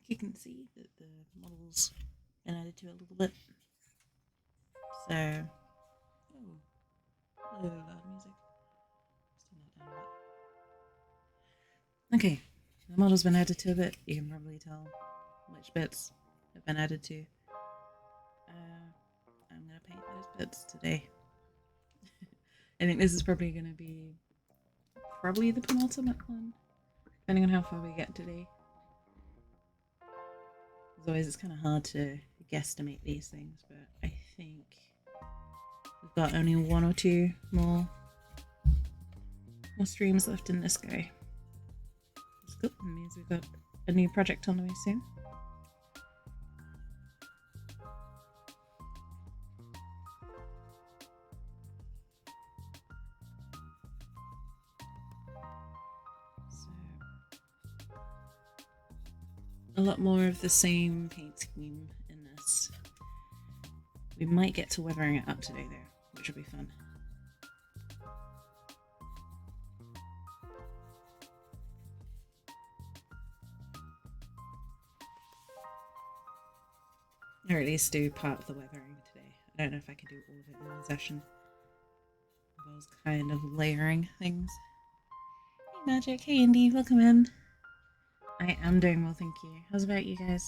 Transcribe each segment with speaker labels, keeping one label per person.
Speaker 1: you can see that the model's been added to a little bit. So, oh, loud music. Okay, the model's been added to a bit. You can probably tell which bits have been added to. I'm gonna paint those bits today. I think this is probably gonna be the penultimate one, depending on how far we get today. As always, it's kind of hard to guesstimate these things, but I think we've got only one or two more streams left in this guy. That's good. That means we've got a new project on the way soon. A lot more of the same paint scheme in this. We might get to weathering it up today though, which will be fun. Or at least do part of the weathering today. I don't know if I can do all of it in one session. I was kind of layering things. Hey Magic, hey Indy, welcome in. I am doing well, thank you. How's about you guys?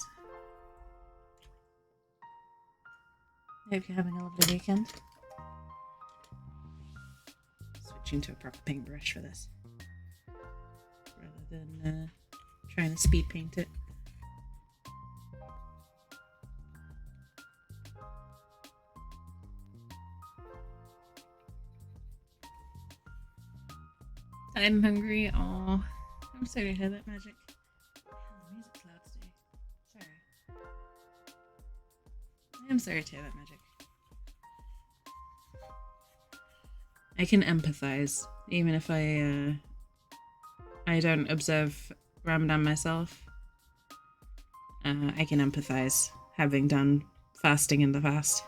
Speaker 1: I hope you're having a lovely weekend. Switching to a proper paintbrush for this, rather than trying to speed paint it. I'm hungry. Oh, I'm sorry to hear that, Magic. The music's loud today. Sorry. I'm sorry to hear that, Magic. I can empathize, even if I don't observe Ramadan myself. I can empathize, having done fasting in the past.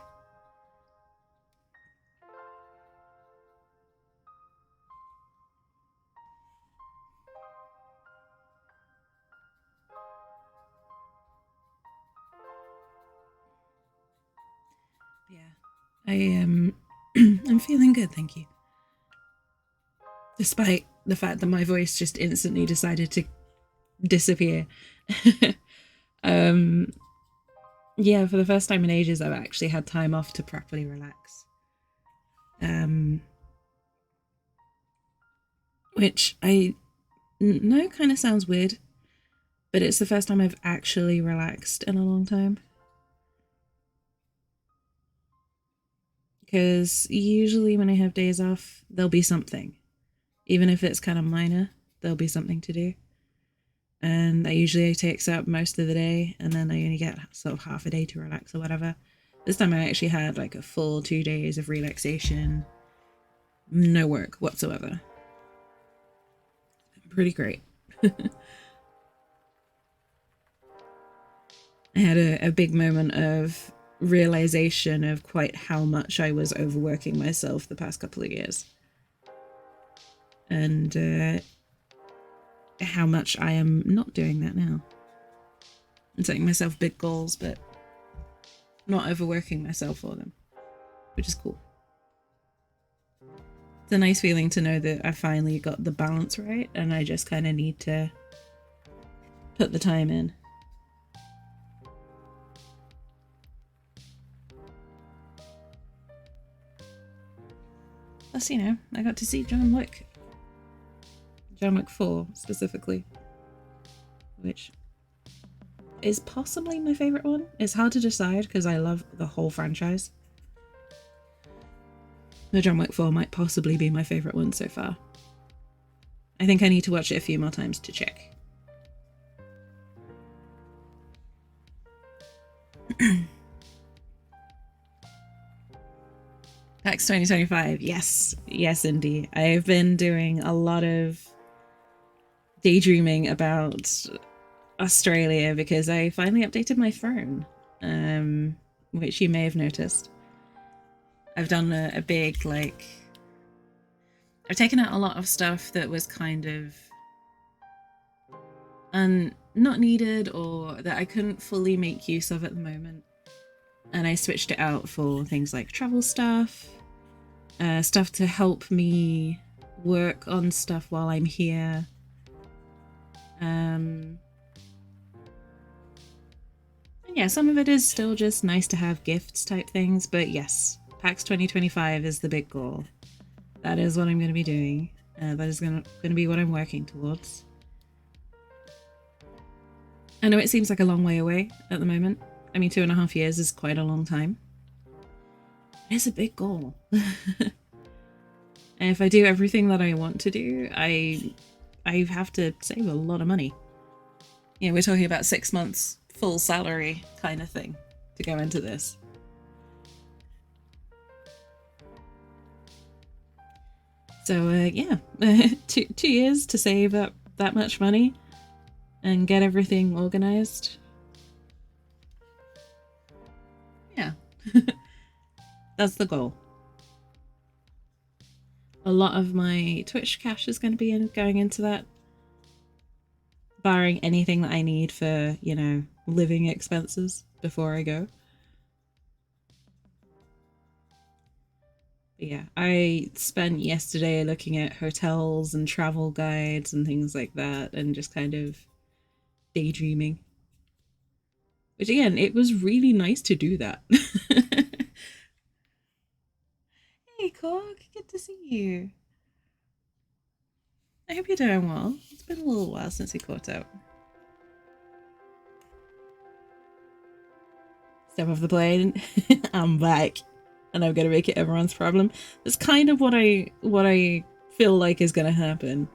Speaker 1: I am I'm feeling good, thank you. Despite the fact that my voice just instantly decided to disappear. Yeah, for the first time in ages I've actually had time off to properly relax. Which I know kind of sounds weird, but it's the first time I've actually relaxed in a long time. Because usually when I have days off, there'll be something. Even if it's kind of minor, there'll be something to do. And that usually takes up most of the day, and then I only get sort of half a day to relax or whatever. This time I actually had like a full 2 days of relaxation. No work whatsoever. Pretty great. I had a big moment of realization of quite how much I was overworking myself the past couple of years. And how much I am not doing that now. I'm setting myself big goals, but not overworking myself for them, which is cool. It's a nice feeling to know that I finally got the balance right, and I just kind of need to put the time in. Plus, you know, I got to see John Wick 4 specifically, which is possibly my favorite one. It's hard to decide because I love the whole franchise. The John Wick 4 might possibly be my favorite one so far. I think I need to watch it a few more times to check. PAX 2025, yes, indeed. I've been doing a lot of daydreaming about Australia because I finally updated my phone, which you may have noticed. I've done a big, like, I've taken out a lot of stuff that was kind of not needed or that I couldn't fully make use of at the moment. And I switched it out for things like travel stuff, stuff to help me work on stuff while I'm here. And yeah, some of it is still just nice to have gifts type things, but yes, PAX 2025 is the big goal. That is what I'm going to be doing. That is going to be what I'm working towards. I know it seems like a long way away at the moment. I mean, 2.5 years is quite a long time. It's a big goal. And if I do everything that I want to do, I have to save a lot of money. Yeah, we're talking about 6 months full salary kind of thing to go into this. So yeah, 2 years to save up that much money and get everything organized. Yeah, that's the goal. A lot of my Twitch cash is going to be going into that, barring anything that I need for, you know, living expenses before I go. But yeah, I spent yesterday looking at hotels and travel guides and things like that and just kind of daydreaming. Which again, it was really nice to do that. Hey Cork, good to see you. I hope you're doing well. It's been a little while since we caught up. Step off the plane. I'm back. And I'm gonna make it everyone's problem. That's kind of what I feel like is gonna happen.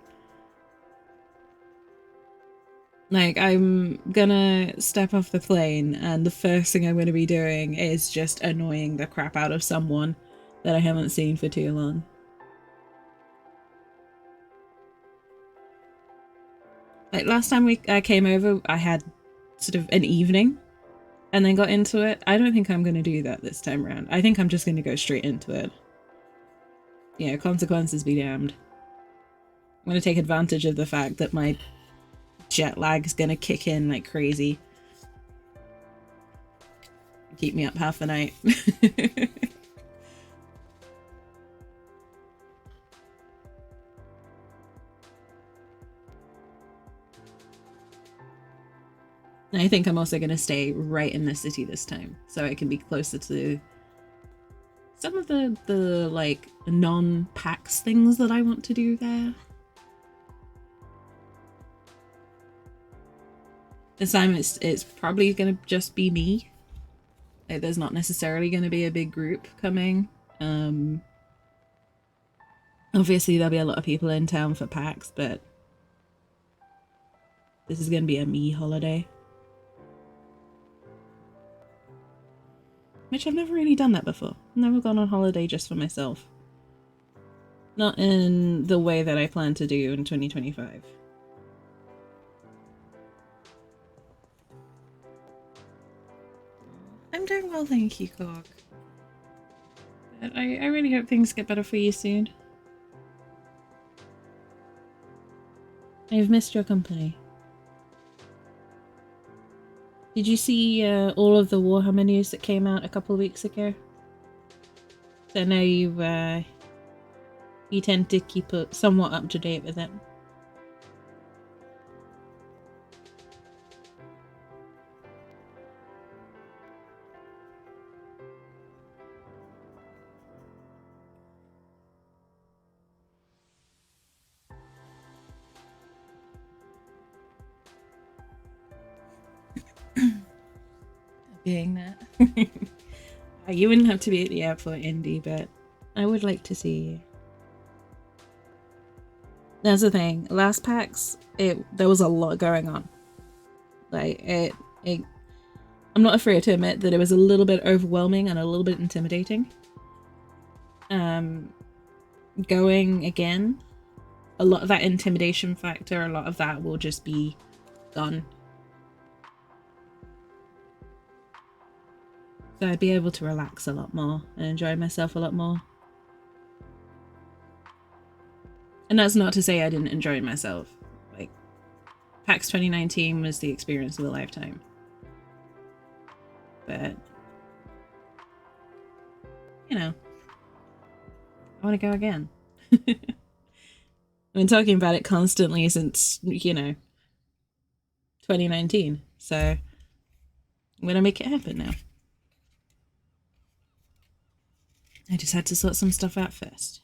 Speaker 1: Like, I'm gonna step off the plane and the first thing I'm gonna be doing is just annoying the crap out of someone that I haven't seen for too long. Like, last time I came over, I had sort of an evening and then got into it. I don't think I'm gonna do that this time around. I think I'm just gonna go straight into it. Yeah, consequences be damned. I'm gonna take advantage of the fact that my jet lag is gonna kick in like crazy. Keep me up half the night. I think I'm also gonna stay right in the city this time, so I can be closer to some of the like non-PAX things that I want to do there. This time it's probably gonna just be me. Like, there's not necessarily gonna be a big group coming. Obviously there'll be a lot of people in town for PAX, but this is gonna be a me holiday. Which I've never really done that before. I've never gone on holiday just for myself. Not in the way that I plan to do in 2025. I'm doing well, thank you, Cork. But I really hope things get better for you soon. I've missed your company. Did you see all of the Warhammer news that came out a couple of weeks ago? So I know you tend to keep somewhat up to date with it. Being that. You wouldn't have to be at the airport, Indy, but I would like to see you. That's the thing. Last PAX, there was a lot going on. Like, I'm not afraid to admit that it was a little bit overwhelming and a little bit intimidating. Going again, a lot of that intimidation factor, a lot of that will just be gone. So I'd be able to relax a lot more and enjoy myself a lot more. And that's not to say I didn't enjoy myself. Like, PAX 2019 was the experience of a lifetime. But, you know, I want to go again. I've been talking about it constantly since, you know, 2019. So I'm going to make it happen now. I just had to sort some stuff out first.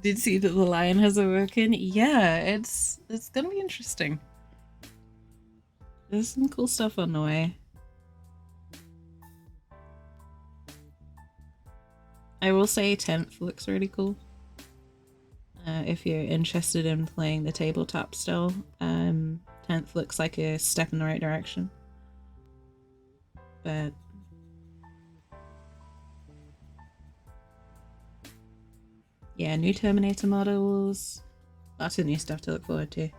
Speaker 1: Did see that the lion has awoken? Yeah, it's gonna be interesting. There's some cool stuff on the way. I will say 10th looks really cool. If you're interested in playing the tabletop style, 10th looks like a step in the right direction. But yeah, new Terminator models. Lots of new stuff to look forward to.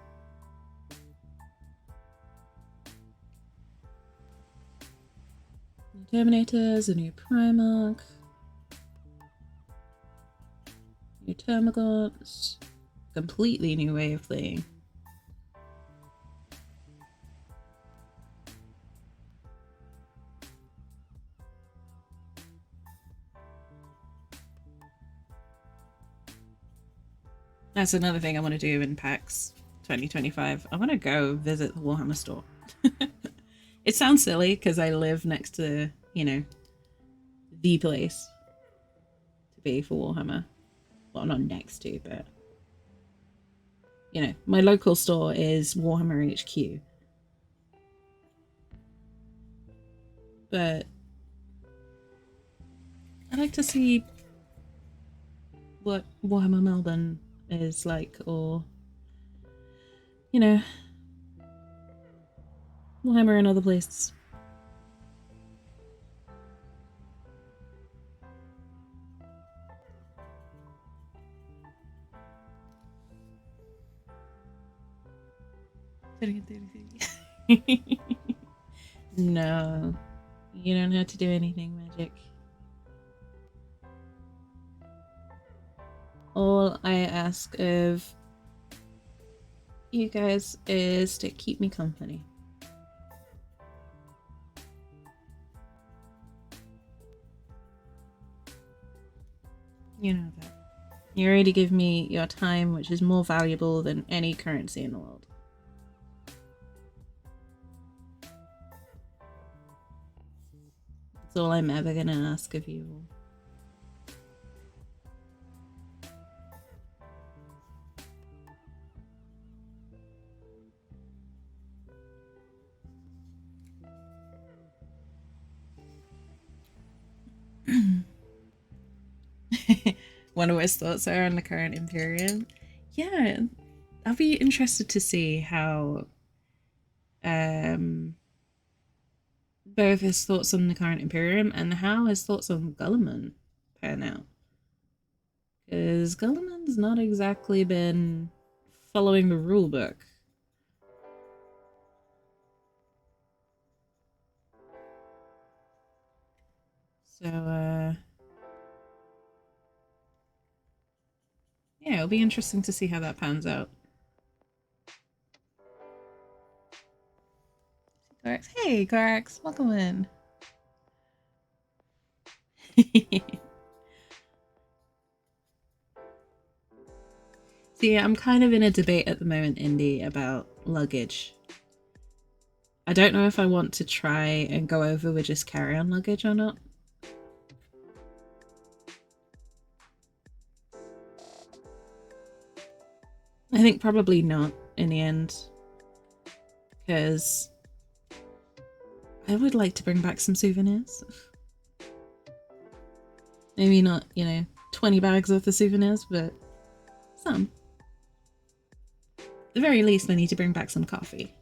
Speaker 1: New Terminators, a new Primarch, new Termagants, completely new way of playing. That's another thing I want to do in PAX 2025. I want to go visit the Warhammer store. It sounds silly because I live next to, you know, the place to be for Warhammer. Well, not next to, but, you know, my local store is Warhammer HQ. But I'd like to see what Warhammer Melbourne is like, or, you know, Warhammer in other places. No, you don't have to do anything, Magic. All I ask of you guys is to keep me company. You know that. You already give me your time, which is more valuable than any currency in the world. That's all I'm ever gonna ask of you. Wonder what his thoughts are on the current Imperium. Yeah, I'll be interested to see how both his thoughts on the current Imperium and how his thoughts on Gulliman pan out. Because Gulliman's not exactly been following the rulebook. So, yeah, it'll be interesting to see how that pans out. Corax. Hey, Corax, welcome in. See, I'm kind of in a debate at the moment, Indy, about luggage. I don't know if I want to try and go over with just carry-on luggage or not. I think probably not in the end, because I would like to bring back some souvenirs. Maybe not, you know, 20 bags worth of souvenirs, but some. At the very least, I need to bring back some coffee.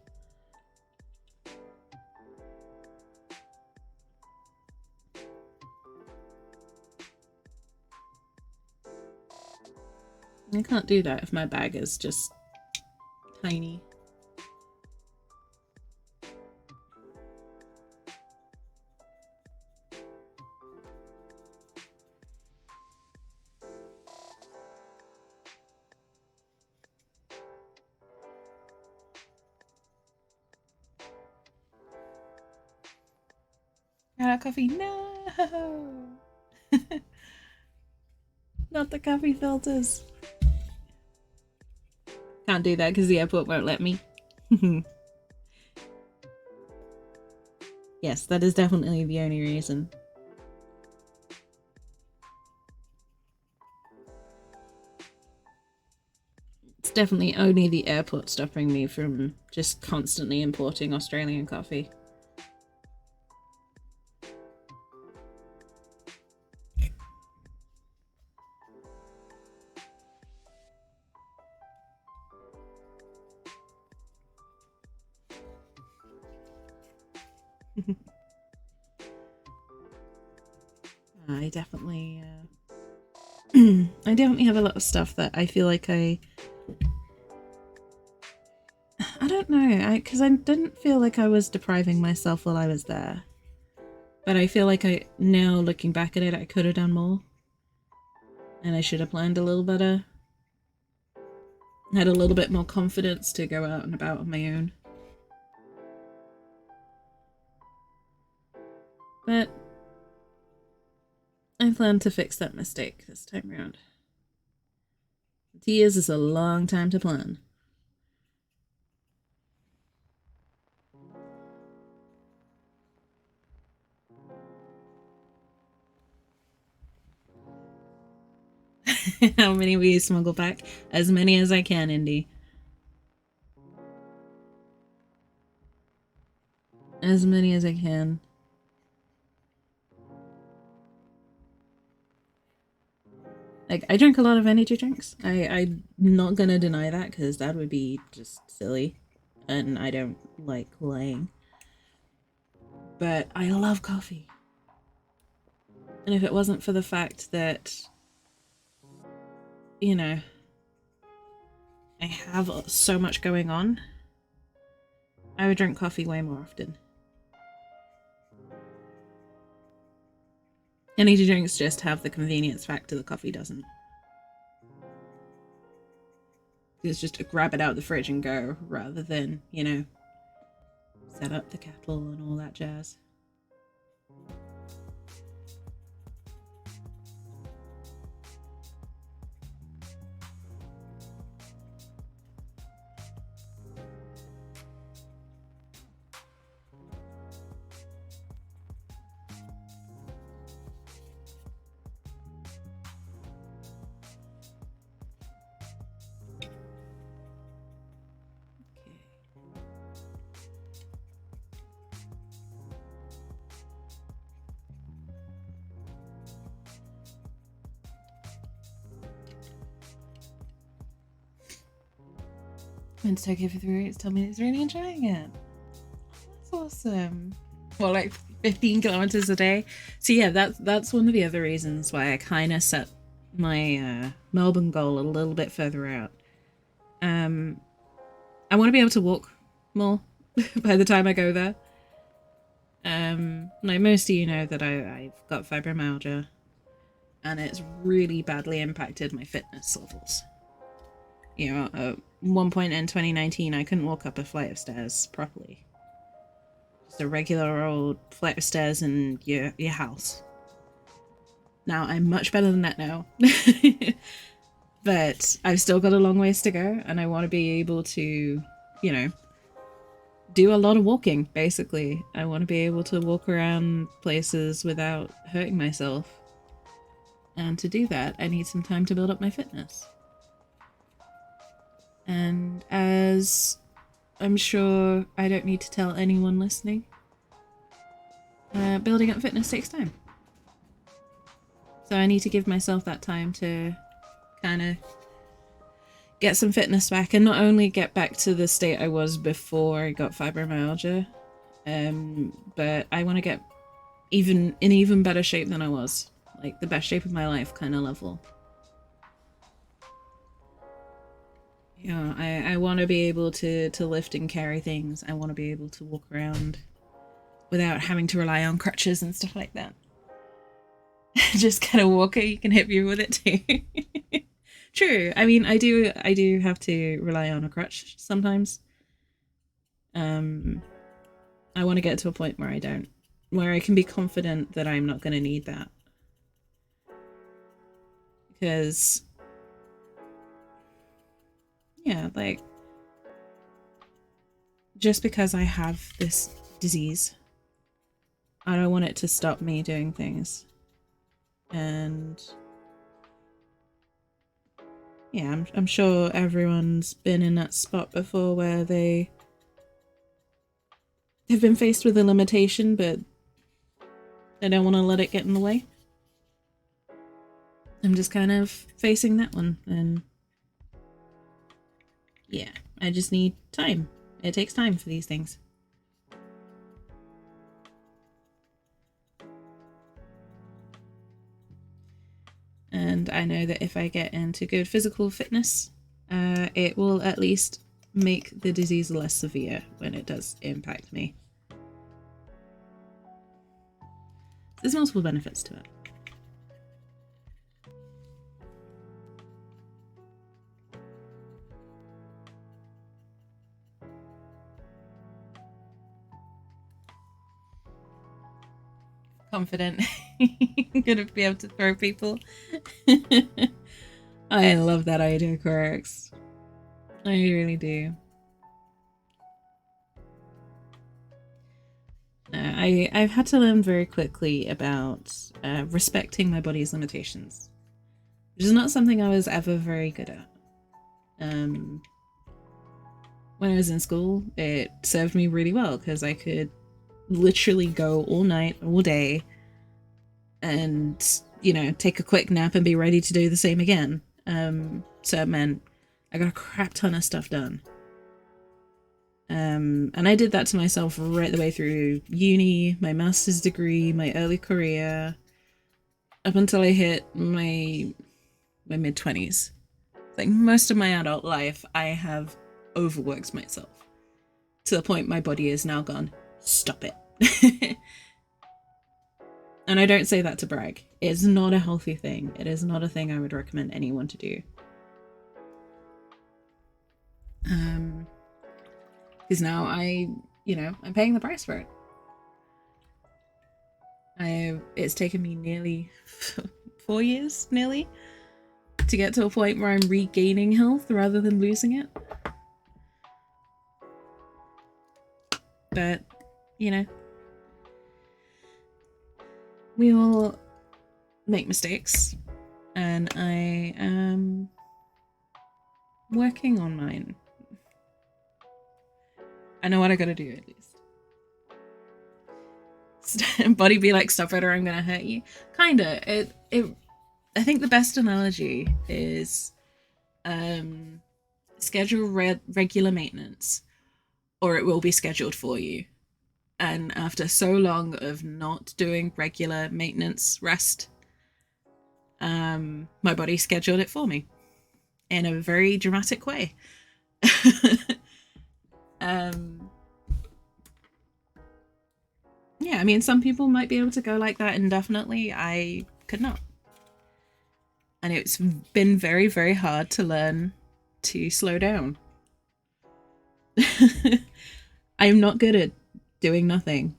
Speaker 1: I can't do that if my bag is just tiny. Out coffee, no! Not the coffee filters. Can't do that because the airport won't let me. Yes, that is definitely the only reason. It's definitely only the airport stopping me from just constantly importing Australian coffee. I definitely I definitely have a lot of stuff that I feel like I don't know, because I didn't feel like I was depriving myself while I was there. But I feel like now looking back at it, I could have done more. And I should have planned a little better. Had a little bit more confidence to go out and about on my own. But I plan to fix that mistake this time around. 2 years is a long time to plan. How many will you smuggle back? As many as I can, Indy. As many as I can. Like, I drink a lot of energy drinks. I'm not gonna deny that, because that would be just silly. And I don't like lying. But I love coffee. And if it wasn't for the fact that, you know, I have so much going on, I would drink coffee way more often. Energy drinks just have the convenience factor the coffee doesn't. It's just to grab it out of the fridge and go, rather than, you know, set up the kettle and all that jazz. Went to Tokyo for 3 weeks, told me he's really enjoying it. That's awesome. Well, like 15 kilometers a day. So yeah, that's one of the other reasons why I kind of set my Melbourne goal a little bit further out. I want to be able to walk more by the time I go there. Like most of you know that I've got fibromyalgia, and it's really badly impacted my fitness levels. You know, at one point in 2019, I couldn't walk up a flight of stairs properly. Just a regular old flight of stairs in your house. Now, I'm much better than that now. But I've still got a long ways to go, and I want to be able to, you know, do a lot of walking, basically. I want to be able to walk around places without hurting myself. And to do that, I need some time to build up my fitness. And as I'm sure I don't need to tell anyone listening, building up fitness takes time. So I need to give myself that time to kind of get some fitness back, and not only get back to the state I was before I got fibromyalgia, but I want to get in even better shape than I was, like the best shape of my life kind of level. You know, I want to be able to lift and carry things. I want to be able to walk around without having to rely on crutches and stuff like that. Just kind of walker, you can hit me with it too. True. I mean, I do have to rely on a crutch sometimes. I want to get to a point where I don't. where I can be confident that I'm not going to need that. Because, yeah, like, just because I have this disease, I don't want it to stop me doing things. And yeah, I'm sure everyone's been in that spot before where they have been faced with a limitation, but they don't want to let it get in the way. I'm just kind of facing that one, and yeah, I just need time. It takes time for these things. And I know that if I get into good physical fitness, it will at least make the disease less severe when it does impact me. There's multiple benefits to it. Confident. Gonna be able to throw people. I love that idea, Corax. I really do. I've had to learn very quickly about respecting my body's limitations, which is not something I was ever very good at. When I was in school, it served me really well because I could literally go all night, all day, and, you know, take a quick nap and be ready to do the same again. So it meant I got a crap ton of stuff done. And I did that to myself right the way through uni, my master's degree, my early career, up until I hit my mid-20s. Like most of my adult life, I have overworked myself to the point my body is now gone, stop it. And I don't say that to brag. It's not a healthy thing. It is not a thing I would recommend anyone to do. Because now I'm paying the price for it. It's taken me nearly 4 years, nearly, to get to a point where I'm regaining health rather than losing it. But, you know, we all make mistakes, and I am working on mine. I know what I gotta do, at least. Body be like, stop it or I'm gonna hurt you. Kinda. I think the best analogy is schedule regular maintenance, or it will be scheduled for you. And after so long of not doing regular maintenance rest, my body scheduled it for me in a very dramatic way. Yeah, I mean, some people might be able to go like that indefinitely. I could not. And it's been very, very hard to learn to slow down. I'm not good at doing nothing.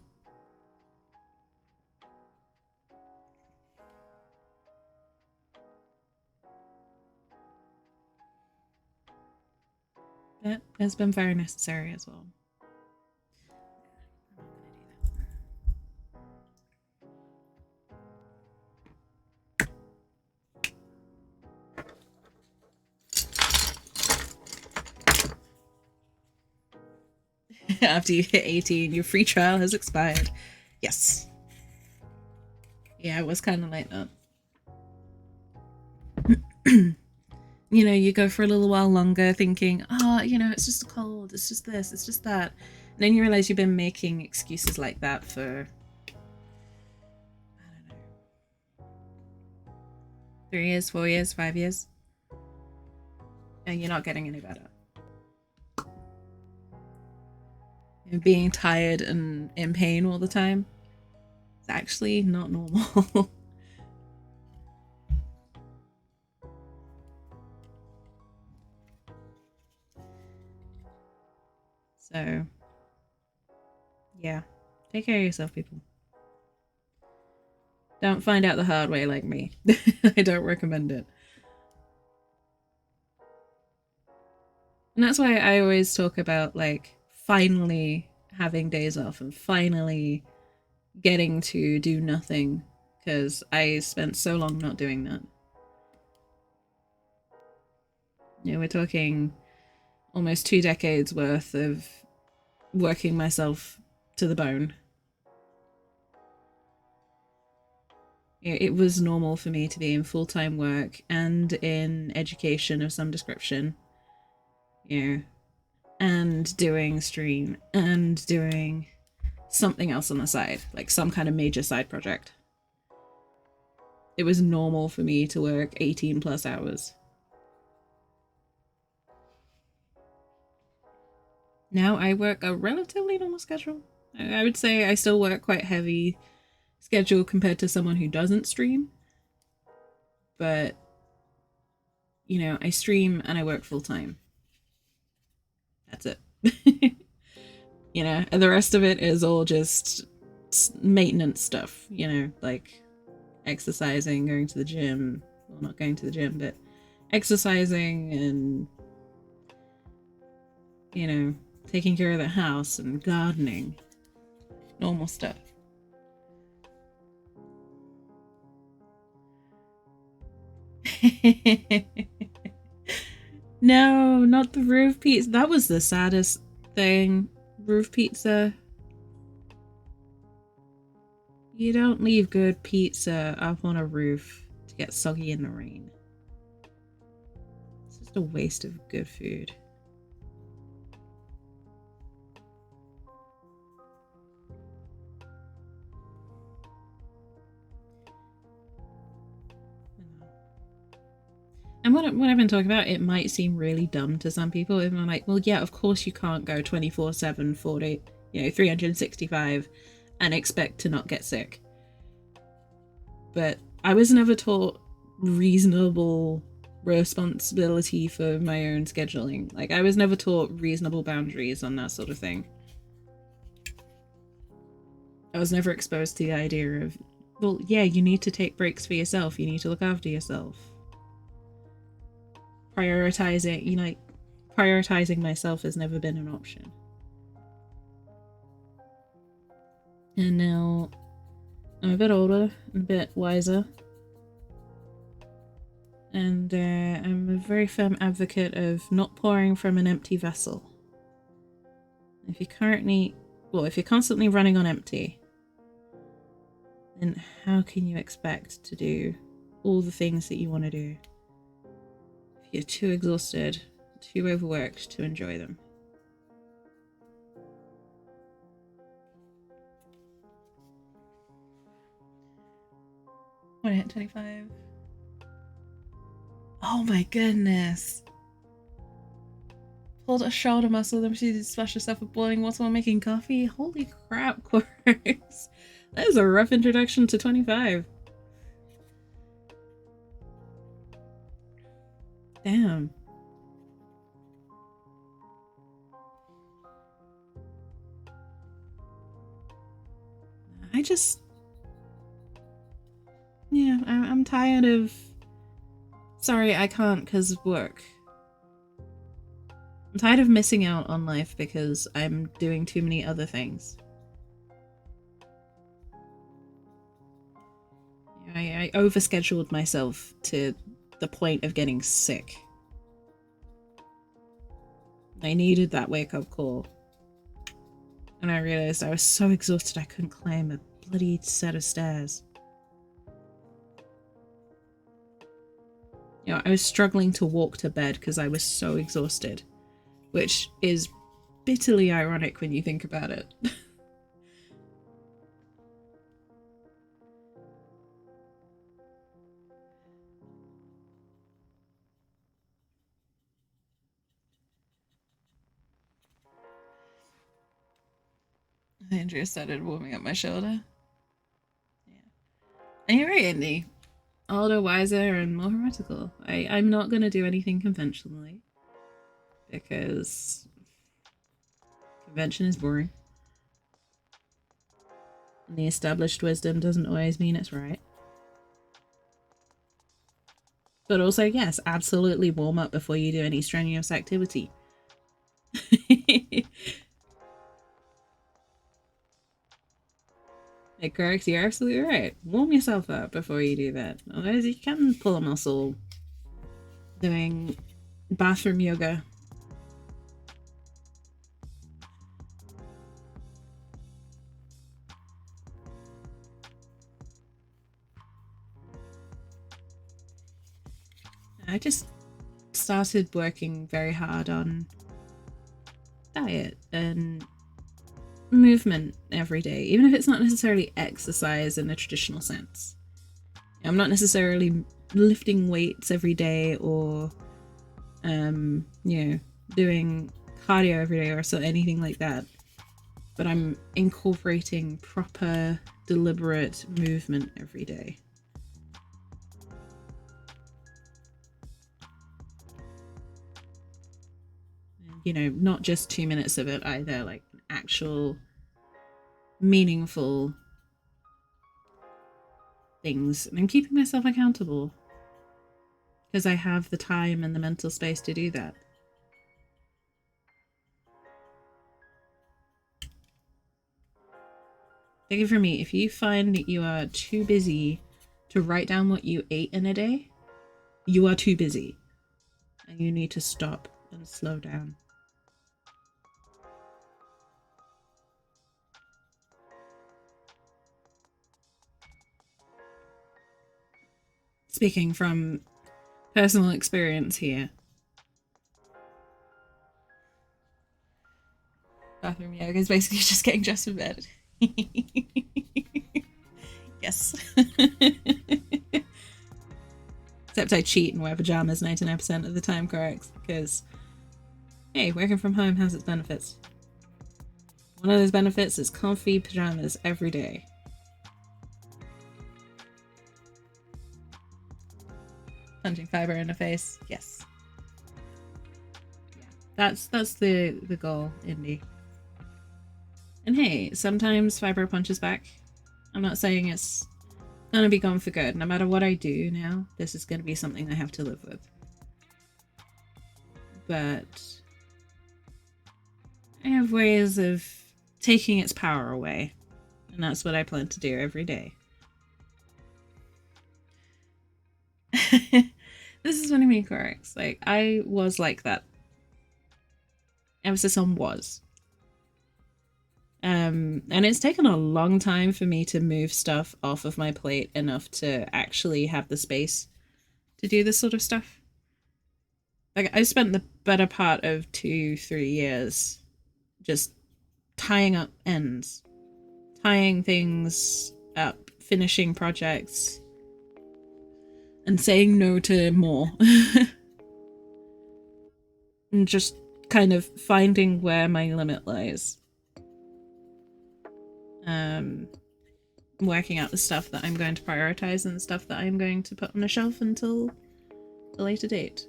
Speaker 1: But it's been very necessary as well. After you hit 18, your free trial has expired. Yes. Yeah, it was kind of like that. You know, you go for a little while longer thinking, it's just a cold, it's just this, it's just that. And then you realize you've been making excuses like that for, I don't know, 3 years, 4 years, 5 years. And you're not getting any better. And being tired and in pain all the time, it's actually not normal. So, yeah, take care of yourself, people. Don't find out the hard way like me. I don't recommend it. And that's why I always talk about, like, finally having days off and finally getting to do nothing, because I spent so long not doing that. You know, we're talking almost 2 decades worth of working myself to the bone. It was normal for me to be in full-time work and in education of some description, you know, and doing stream and doing something else on the side, like some kind of major side project. It was normal for me to work 18 plus hours. Now I work a relatively normal schedule. I would say I still work quite heavy schedule compared to someone who doesn't stream. But, you know, I stream and I work full time. That's it. You know, and the rest of it is all just maintenance stuff, you know, like exercising, going to the gym. Well, not going to the gym, but exercising and, you know, taking care of the house and gardening. Normal stuff. No, not the roof pizza. That was the saddest thing. Roof pizza. You don't leave good pizza up on a roof to get soggy in the rain. It's just a waste of good food. And what I've been talking about, it might seem really dumb to some people. If I'm like, well, yeah, of course you can't go 24/7, 40, 365 and expect to not get sick. But I was never taught reasonable responsibility for my own scheduling. Like, I was never taught reasonable boundaries on that sort of thing. I was never exposed to the idea of, well, yeah, you need to take breaks for yourself. You need to look after yourself. Prioritizing myself has never been an option. And now I'm a bit older and a bit wiser. And I'm a very firm advocate of not pouring from an empty vessel. If you're constantly running on empty, then how can you expect to do all the things that you want to do? You're too exhausted, too overworked to enjoy them. When I hit 25. Oh my goodness. Pulled a shoulder muscle, then she splashed herself with boiling water while making coffee. Holy crap, Chorus. That is a rough introduction to 25. Damn. Yeah, I'm tired of... Sorry, I can't because of work. I'm tired of missing out on life because I'm doing too many other things. I overscheduled myself to the point of getting sick. I needed that wake-up call. And I realized I was so exhausted I couldn't climb a bloody set of stairs. You know, I was struggling to walk to bed because I was so exhausted. Which is bitterly ironic when you think about it. Andrea started warming up my shoulder. Yeah. And you're right, Indy. Older, wiser, and more heretical. I'm not going to do anything conventionally. Because convention is boring. And the established wisdom doesn't always mean it's right. But also, yes, absolutely warm up before you do any strenuous activity. It corrects, you're absolutely right. Warm yourself up before you do that. Otherwise, you can pull a muscle doing bathroom yoga. I just started working very hard on diet and movement every day, even if it's not necessarily exercise in a traditional sense. I'm not necessarily lifting weights every day or, you know, doing cardio every day or so anything like that. But I'm incorporating proper, deliberate movement every day. You know, not just 2 minutes of it either, like actual meaningful things. And I'm keeping myself accountable because I have the time and the mental space to do that. Take it from me, if you find that you are too busy to write down what you ate in a day, you are too busy. And you need to stop and slow down. Speaking from personal experience here. Bathroom yoga is basically just getting dressed for bed. Yes. Except I cheat and wear pajamas 99% of the time, correct? Because, hey, working from home has its benefits. One of those benefits is comfy pajamas every day. Punching fiber in the face, yes. Yeah, that's the goal, Indy. And hey, sometimes fiber punches back. I'm not saying it's gonna be gone for good. No matter what I do now, this is gonna be something I have to live with. But I have ways of taking its power away. And that's what I plan to do every day. This is what I mean, correct. Like, I was like that. Emphasis on was. And it's taken a long time for me to move stuff off of my plate enough to actually have the space to do this sort of stuff. Like, I spent the better part of 2-3 years just tying up ends, tying things up, finishing projects, and saying no to more. And just kind of finding where my limit lies. Working out the stuff that I'm going to prioritize and the stuff that I'm going to put on a shelf until a later date.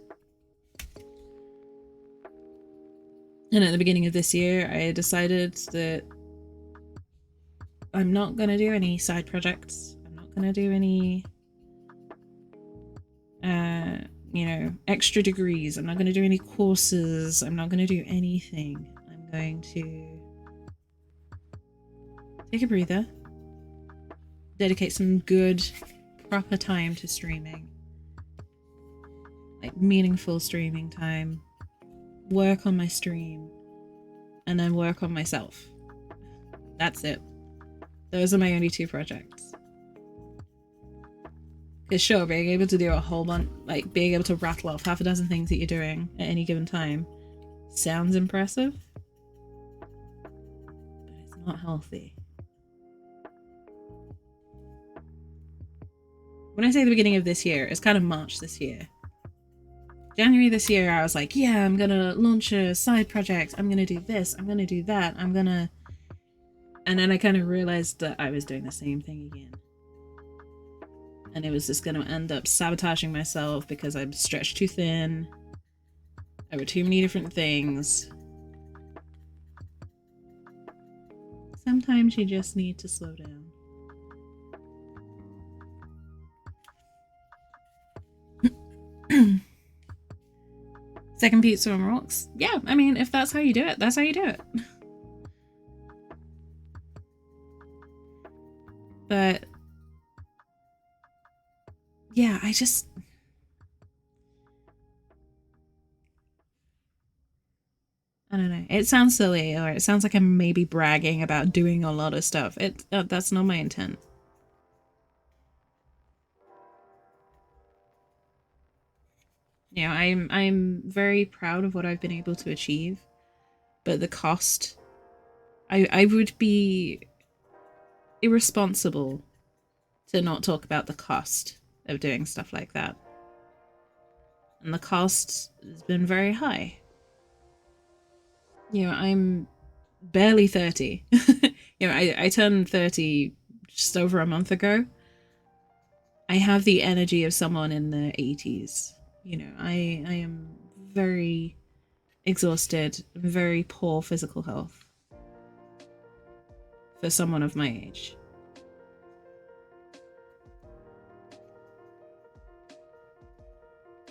Speaker 1: And at the beginning of this year, I decided that I'm not going to do any side projects. I'm not going to do any, you know, extra degrees. I'm not going to do any courses. I'm not going to do anything. I'm going to take a breather, dedicate some good, proper time to streaming. Like meaningful streaming time. Work on my stream. And then work on myself. That's it. Those are my only 2 projects. Because sure, being able to do a whole bunch, like being able to rattle off half a dozen things that you're doing at any given time sounds impressive. But it's not healthy. When I say the beginning of this year, it's kind of March this year. January this year, I was like, yeah, I'm gonna launch a side project. I'm gonna do this. I'm gonna do that. I'm gonna... And then I kind of realized that I was doing the same thing again. And it was just gonna end up sabotaging myself because I'm stretched too thin. Over too many different things. Sometimes you just need to slow down. Taking pizza and rocks. Yeah, I mean, if that's how you do it, that's how you do it. But yeah, I don't know. It sounds silly, or it sounds like I'm maybe bragging about doing a lot of stuff. That's not my intent. You know, I'm very proud of what I've been able to achieve, but the cost, I would be irresponsible to not talk about the cost of doing stuff like that. And the cost has been very high. You know, I'm barely 30. You know, I turned 30 just over a month ago. I have the energy of someone in their 80s. You know, I am very exhausted, very poor physical health for someone of my age.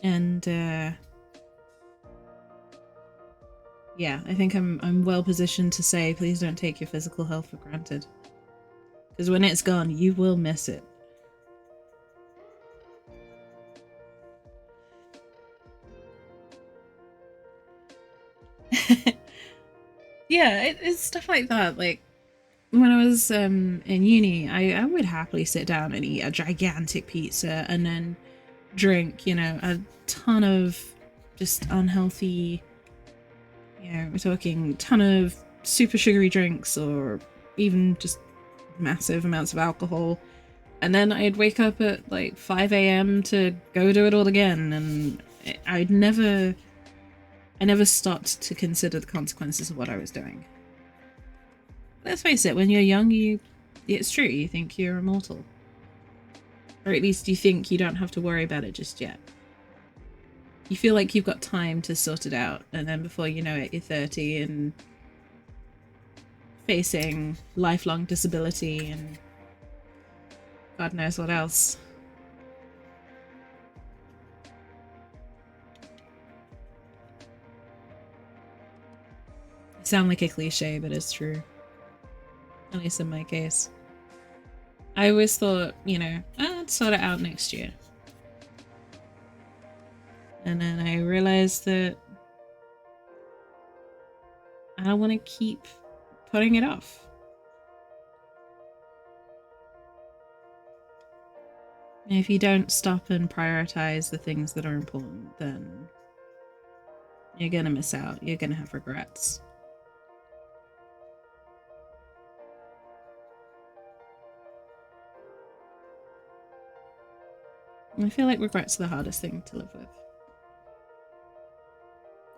Speaker 1: And yeah, I think I'm well positioned to say, please don't take your physical health for granted. Because when it's gone, you will miss it. Yeah, it's stuff like that. Like when I was in uni, I would happily sit down and eat a gigantic pizza and then drink, you know, a ton of just unhealthy, you know, we're talking ton of super sugary drinks or even just massive amounts of alcohol. And then I'd wake up at like 5 a.m. to go do it all again. And I never stopped to consider the consequences of what I was doing. Let's face it, when you're young, it's true, you think you're immortal. Or at least you think you don't have to worry about it just yet. You feel like you've got time to sort it out, and then before you know it, you're 30 and facing lifelong disability and God knows what else. I sound like a cliche, but it's true. At least in my case. I always thought, you know, I'd sort it out next year. And then I realized that I don't want to keep putting it off. And if you don't stop and prioritize the things that are important, then you're gonna miss out. You're gonna have regrets. And I feel like regrets are the hardest thing to live with.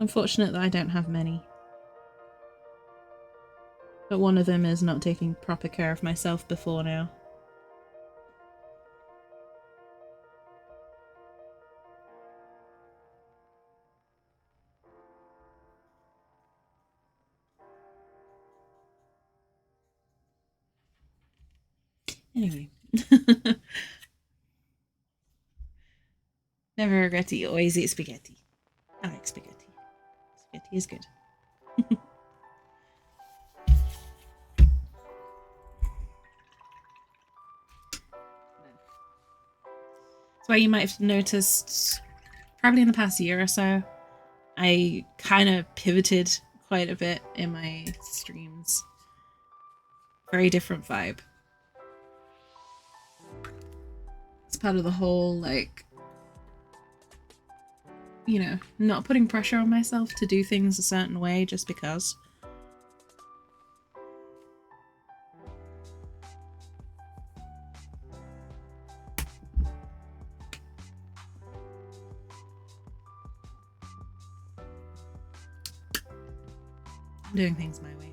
Speaker 1: I'm fortunate that I don't have many. But one of them is not taking proper care of myself before now. Anyway. Never regret it, always eat spaghetti. I like spaghetti. Spaghetti is good. That's why you might have noticed, probably in the past year or so, I kind of pivoted quite a bit in my streams. Very different vibe. It's part of the whole, like, you know, not putting pressure on myself to do things a certain way just because. I'm doing things my way.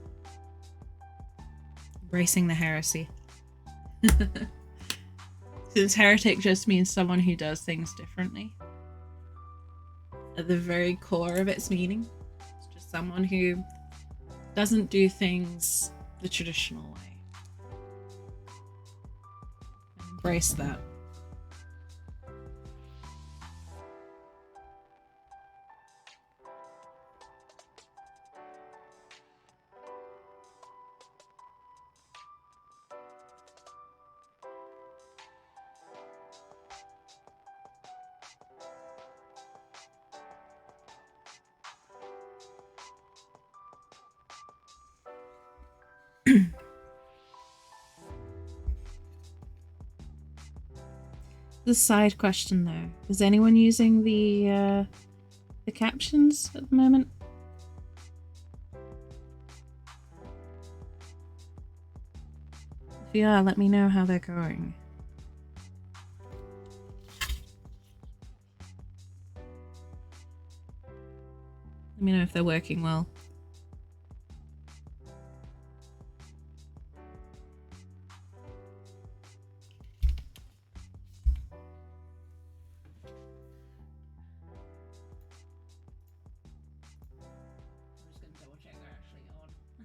Speaker 1: Embracing the heresy. Since heretic just means someone who does things differently. At the very core of its meaning, it's just someone who doesn't do things the traditional way. Embrace that. The side question though, is anyone using the captions at the moment? If you are, let me know how they're going. Let me know if they're working well.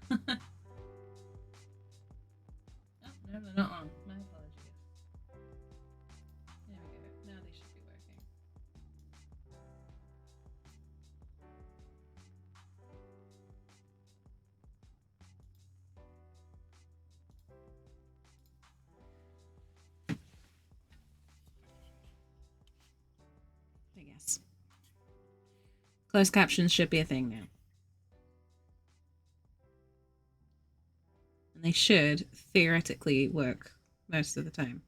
Speaker 1: Oh, no, they're not on. My apologies. There we go. Now they should be working. I guess. Closed captions should be a thing now. And they should theoretically work most of the time.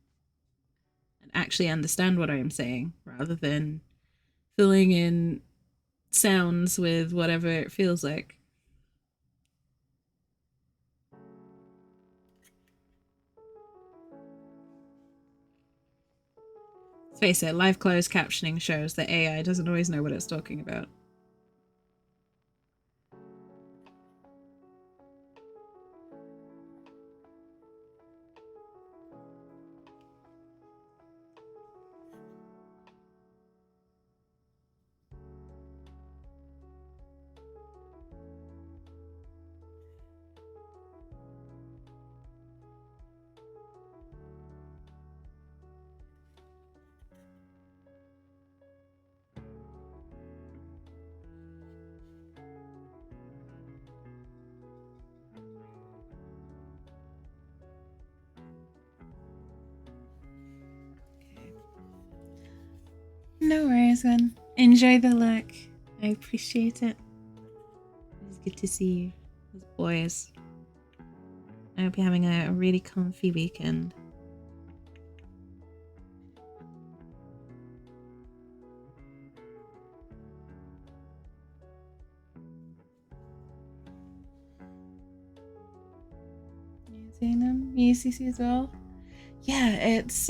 Speaker 1: And actually understand what I am saying, rather than filling in sounds with whatever it feels like. Let's face it, live closed captioning shows that AI doesn't always know what it's talking about. No worries, then. Enjoy the look. I appreciate it. It's good to see you, as boys. I hope you're having a really comfy weekend. You seeing them? UCC as well? Yeah, it's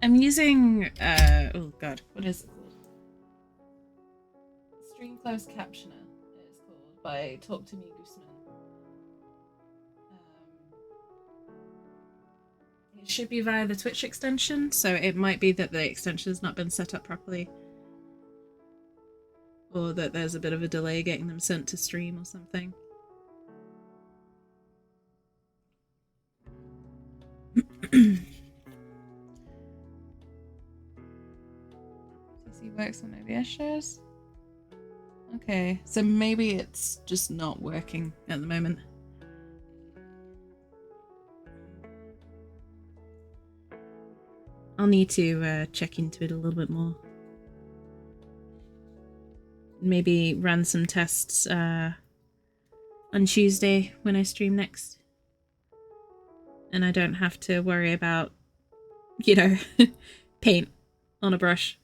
Speaker 1: I'm using oh god, what is it called? Stream Closed Captioner, it's called, by Talk to Me Guzman. It should be via the Twitch extension, so it might be that the extension has not been set up properly, or that there's a bit of a delay getting them sent to stream or something. CC works on OBS shows? Okay, so maybe it's just not working at the moment. I'll need to check into it a little bit more. Maybe run some tests on Tuesday when I stream next. And I don't have to worry about, you know, paint on a brush.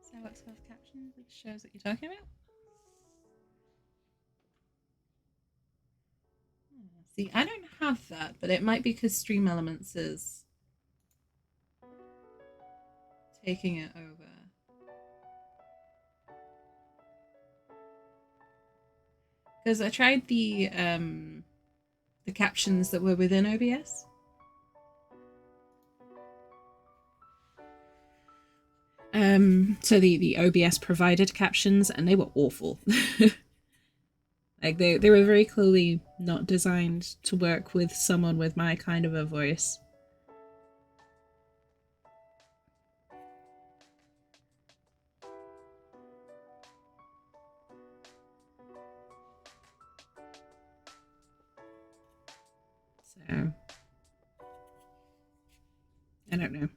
Speaker 1: So what's closed captions? It shows that you're talking about? See, I don't have that, but it might be because Stream Elements is taking it over. Because I tried the captions that were within OBS. So the OBS provided captions, and they were awful. Like they were very clearly not designed to work with someone with my kind of a voice. So I don't know.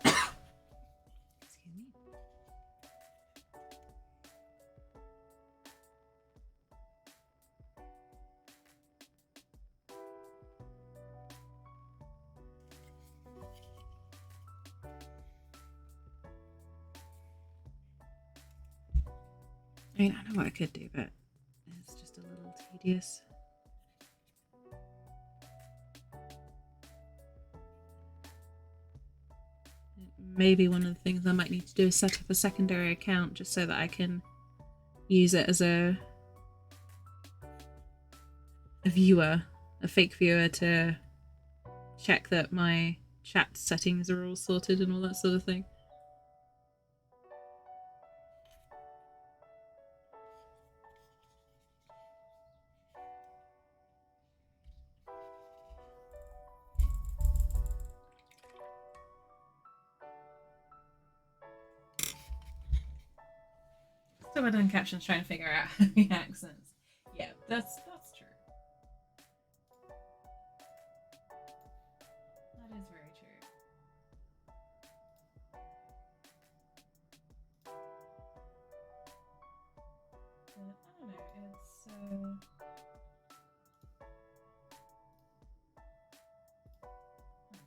Speaker 1: Excuse me. I mean, I know what I could do, but it's just a little tedious. Maybe one of the things I might need to do is set up a secondary account just so that I can use it as a viewer, a fake viewer, to check that my chat settings are all sorted and all that sort of thing. So we're done captions trying to figure out the accents. Yeah, that's true. That is very true. But I don't know, it's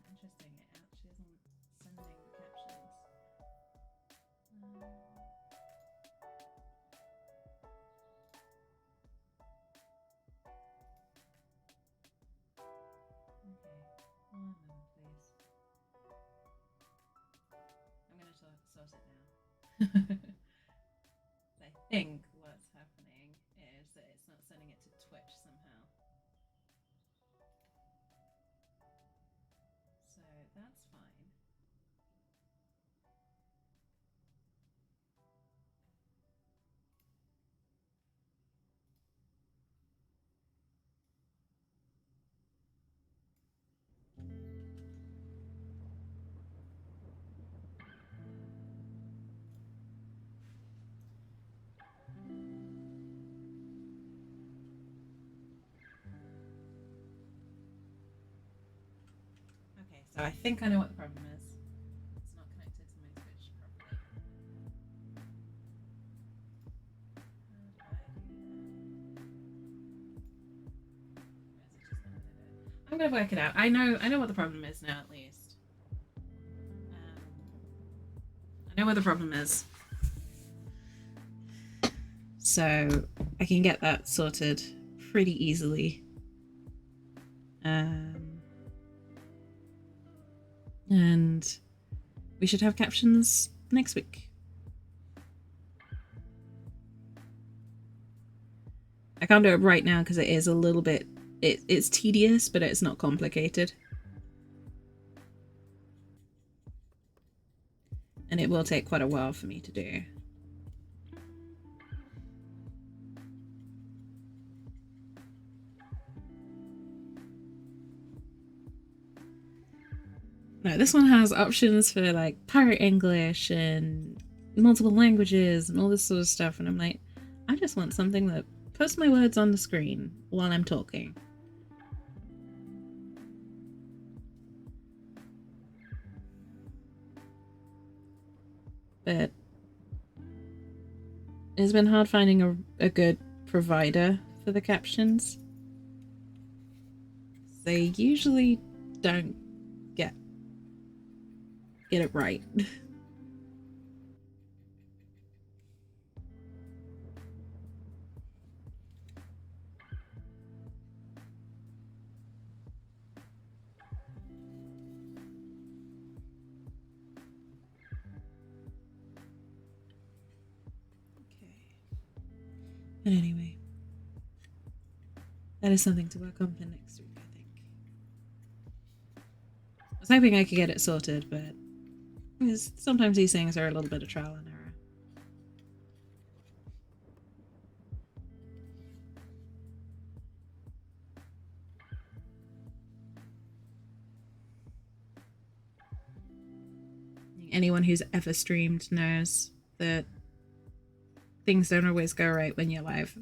Speaker 1: interesting. It actually isn't sending the captions. Okay, 1 moment, please. I'm gonna sort it now. I think what's happening is that it's not sending it to Twitch somehow. So that's fine. Okay, so I think I know what the problem is. It's not connected to my Twitch properly. I'm gonna work it out. I know what the problem is now, at least. I know what the problem is. So I can get that sorted pretty easily. And we should have captions next week. I can't do it right now because it is a little bit, it's tedious, but it's not complicated. And it will take quite a while for me to do. No, this one has options for like pirate English and multiple languages and all this sort of stuff. And I'm like, I just want something that puts my words on the screen while I'm talking. But it's been hard finding a good provider for the captions. They usually don't get it right. But anyway, that is something to work on for next week, I think. I was hoping I could get it sorted, but sometimes these things are a little bit of trial and error. Anyone who's ever streamed knows that things don't always go right when you're live.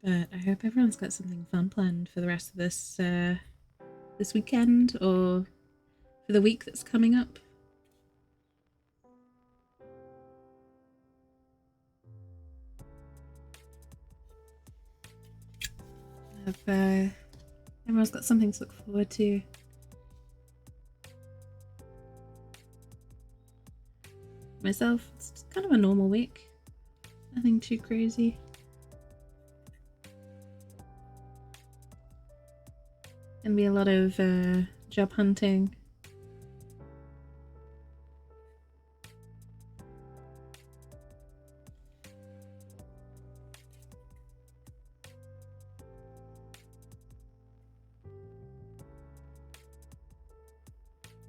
Speaker 1: But I hope everyone's got something fun planned for the rest of this this weekend or for the week that's coming up. Hope everyone's got something to look forward to. Myself, it's kind of a normal week. Nothing too crazy. Gonna be a lot of job hunting.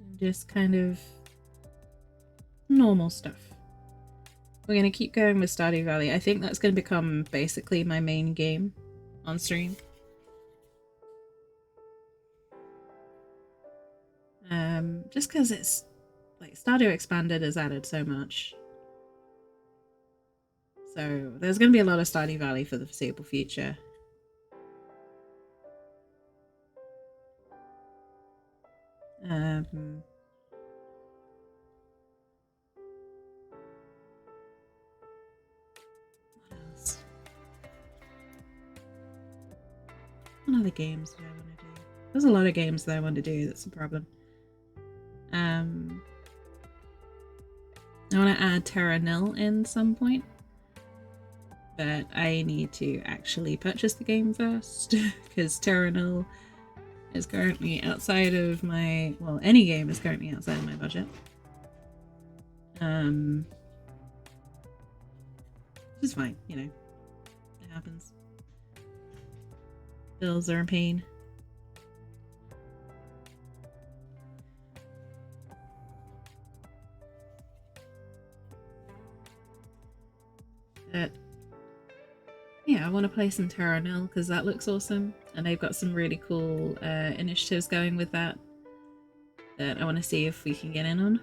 Speaker 1: And just kind of normal stuff. We're going to keep going with Stardew Valley. I think that's going to become basically my main game on stream. Just because it's like Stardew Expanded has added so much. So there's going to be a lot of Stardew Valley for the foreseeable future. What else? What other games do I want to do? There's a lot of games that I want to do, that's the problem. I want to add Terra Nil in some point. But I need to actually purchase the game first, because Terra Nil is currently outside of my... well, any game is currently outside of my budget. Which is fine, you know. It happens. Bills are a pain. But yeah, I want to play some Terra Nil because that looks awesome, and they've got some really cool initiatives going with that I want to see if we can get in on.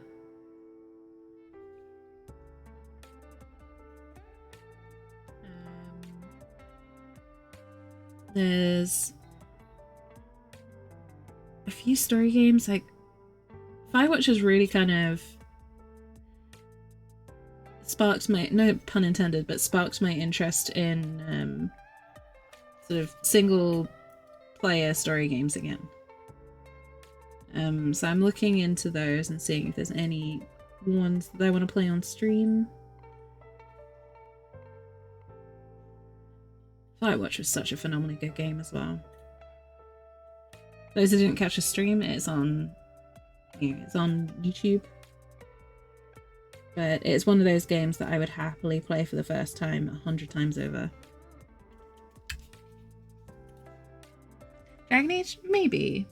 Speaker 1: There's a few story games, like Firewatch has really kind of sparked my, no pun intended, but sparked my interest in sort of single player story games again. So I'm looking into those and seeing if there's any ones that I want to play on stream. Firewatch was such a phenomenally good game as well. Those that didn't catch a stream, it's on YouTube. But it's one of those games that I would happily play for the first time 100 times over. Dragon Age? Maybe.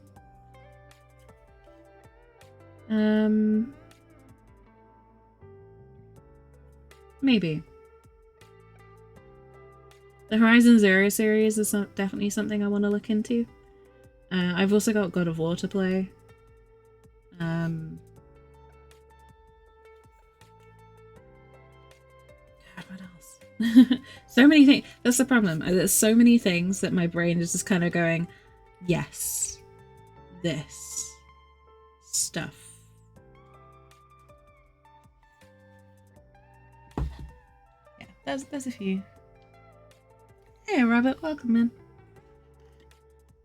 Speaker 1: Maybe. The Horizon Zero series is definitely something I want to look into. I've also got God of War to play. God, what else? So many things. That's the problem. There's so many things that my brain is just kind of going, yes, this stuff. Yeah, there's a few. Hey, Robert, welcome in.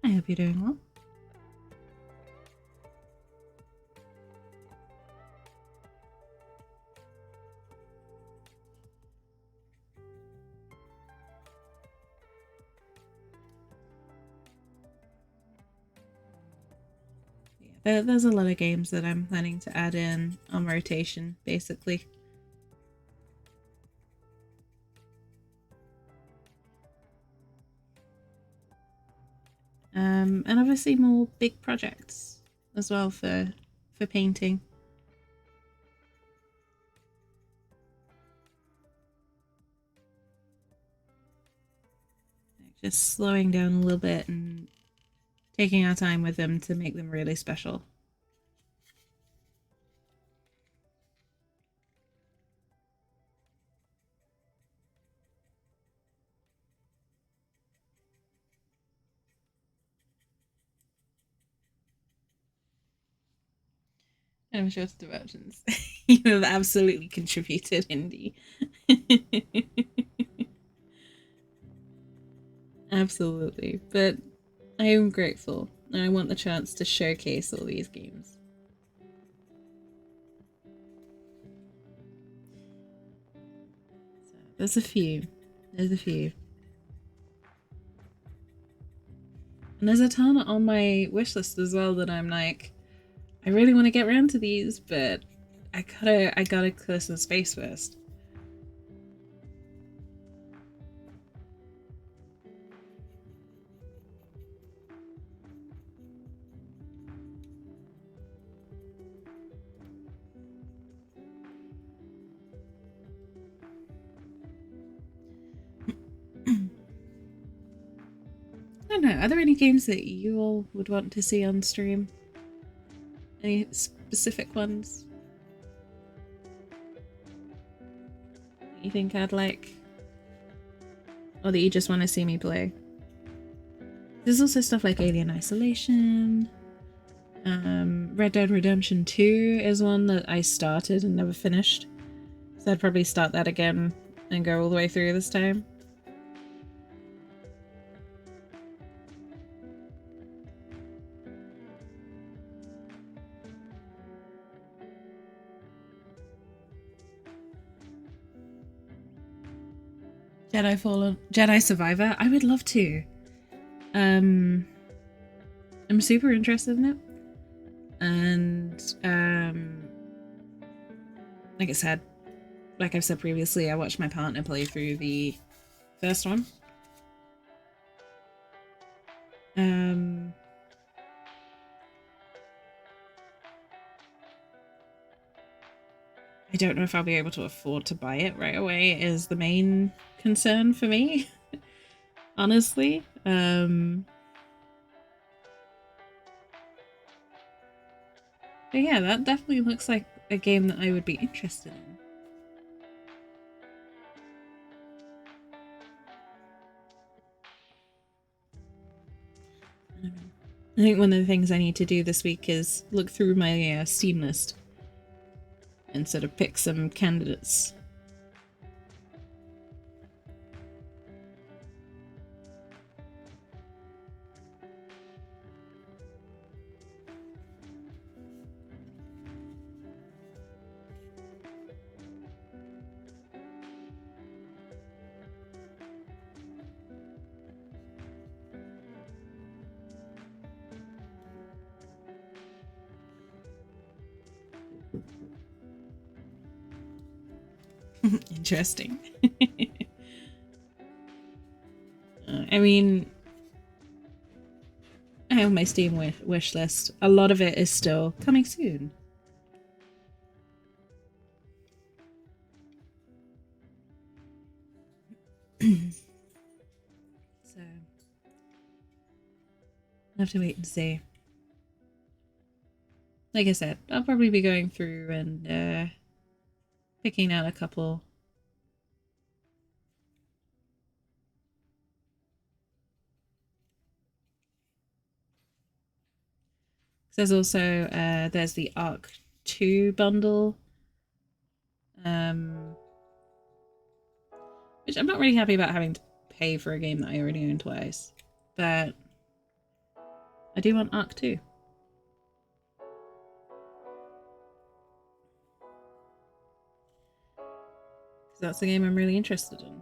Speaker 1: I hope you're doing well. Yeah, there's a lot of games that I'm planning to add in on rotation, basically. And obviously more big projects as well for painting. Just slowing down a little bit and taking our time with them to make them really special. I'm sure to merchants. You have absolutely contributed, Indy. Absolutely. But I am grateful, and I want the chance to showcase all these games. So there's a few. There's a few. And there's a ton on my wish list as well that I'm like, I really want to get around to these, but I gotta clear some space first. I don't know, are there any games that you all would want to see on stream? Any specific ones? You think I'd like? Or that you just want to see me play? There's also stuff like Alien Isolation. Red Dead Redemption 2 is one that I started and never finished. So I'd probably start that again and go all the way through this time. Jedi Survivor. I would love to. I'm super interested in it. And like I've said previously, I watched my partner play through the first one. I don't know if I'll be able to afford to buy it right away is the main concern for me. Honestly. But yeah, that definitely looks like a game that I would be interested in. I think one of the things I need to do this week is look through my Steam list and sort of pick some candidates. Interesting. I mean, I have my Steam wish list. A lot of it is still coming soon. So, I'll have to wait and see. Like I said, I'll probably be going through and picking out a couple. There's also there's the Arc 2 bundle, which I'm not really happy about having to pay for a game that I already own twice, but I do want Arc 2. Because that's the game I'm really interested in.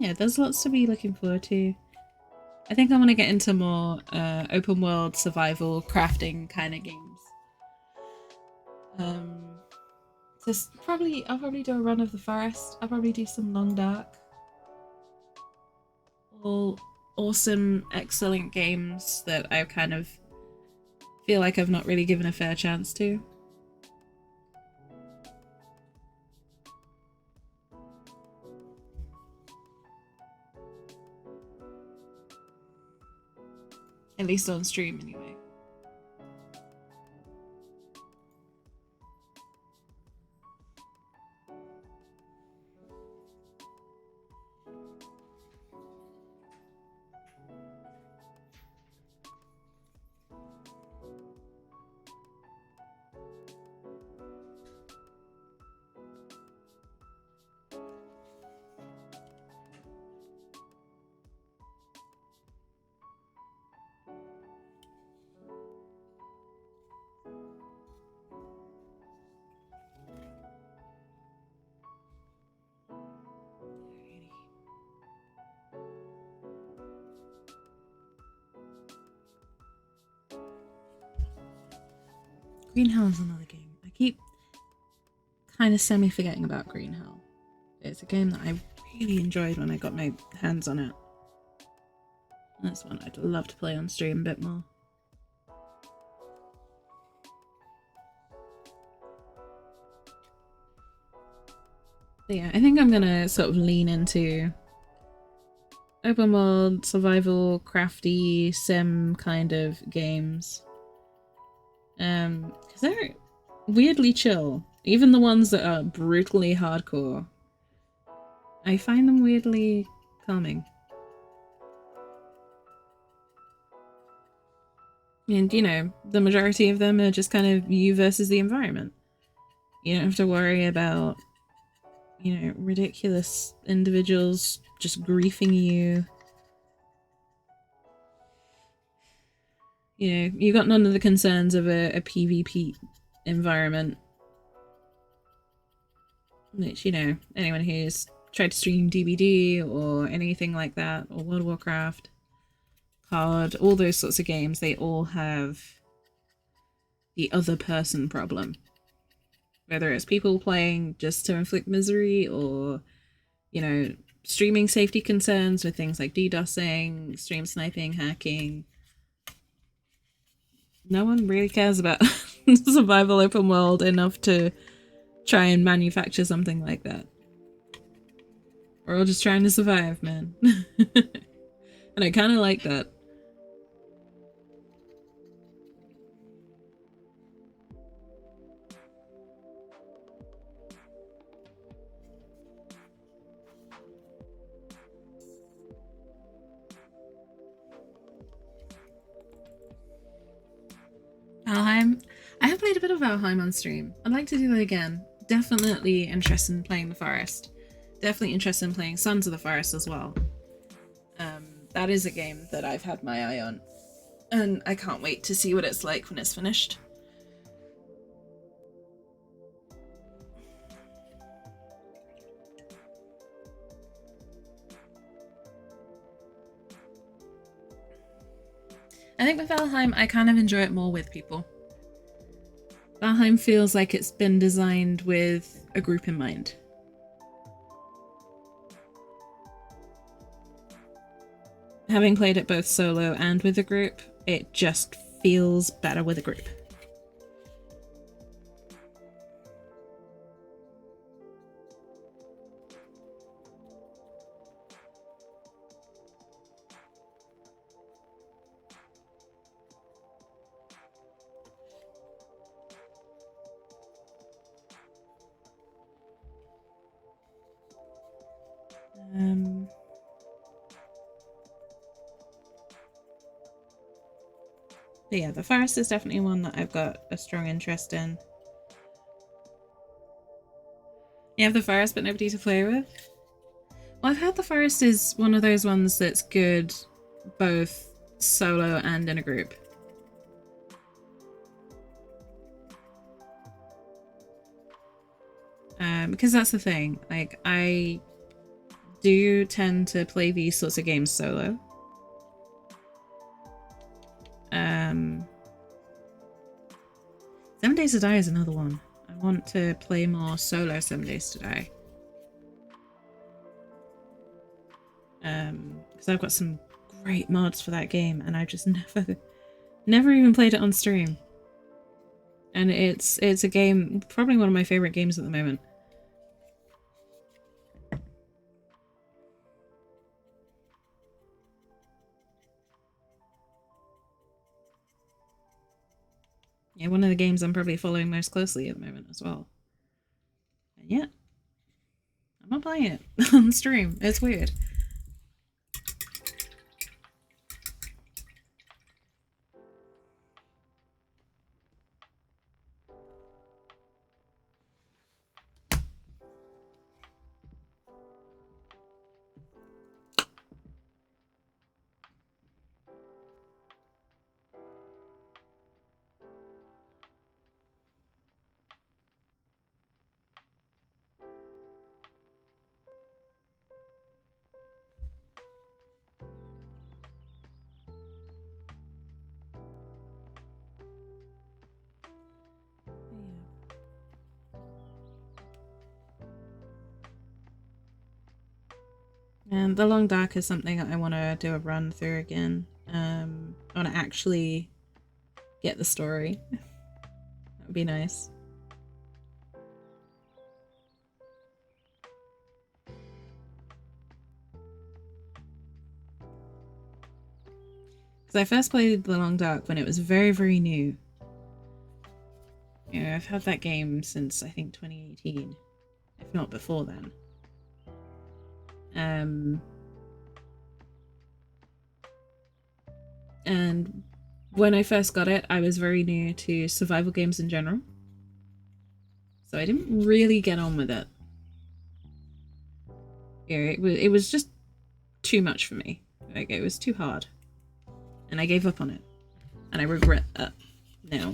Speaker 1: Yeah, there's lots to be looking forward to. I think I want to get into more open world survival crafting kind of games. Just I'll probably do a run of the forest. I'll probably do some long dark. All awesome, excellent games that I kind of feel like I've not really given a fair chance to. At least on stream, anyway. Green Hell is another game. I keep kind of semi-forgetting about Green Hell. It's a game that I really enjoyed when I got my hands on it. That's one I'd love to play on stream a bit more. But yeah, I think I'm gonna sort of lean into open world, survival, crafty, sim kind of games. Because they're weirdly chill. Even the ones that are brutally hardcore. I find them weirdly calming. And, you know, the majority of them are just kind of you versus the environment. You don't have to worry about, you know, ridiculous individuals just griefing you. You know, you got none of the concerns of a PvP environment. Which, you know, anyone who's tried to stream DBD or anything like that, or World of Warcraft, COD, all those sorts of games, they all have the other person problem. Whether it's people playing just to inflict misery or, you know, streaming safety concerns with things like DDoSing, stream sniping, hacking. No one really cares about survival open world enough to try and manufacture something like that. We're all just trying to survive, man. And I kind of like that. Valheim. I have played a bit of Valheim on stream. I'd like to do that again. Definitely interested in playing the Forest. Definitely interested in playing Sons of the Forest as well. That is a game that I've had my eye on. And I can't wait to see what it's like when it's finished. I think with Valheim, I kind of enjoy it more with people. Valheim feels like it's been designed with a group in mind. Having played it both solo and with a group, it just feels better with a group. But yeah, the Forest is definitely one that I've got a strong interest in. You have the Forest but nobody to play with? Well, I've heard the Forest is one of those ones that's good both solo and in a group. Because that's the thing, like, I do tend to play these sorts of games solo. 7 Days to Die is another one. I want to play more solo 7 Days to Die. Because I've got some great mods for that game and I've just never even played it on stream. And it's a game, probably one of my favorite games at the moment. Yeah, one of the games I'm probably following most closely at the moment as well. And yet, I'm not playing it on stream. It's weird. And The Long Dark is something that I want to do a run through again. I want to actually get the story. That would be nice. Because I first played The Long Dark when it was very, very new. You know, I've had that game since I think 2018, if not before then. And when I first got it, I was very new to survival games in general. So I didn't really get on with it. Yeah, it was just too much for me. Like, it was too hard. And I gave up on it. And I regret that now.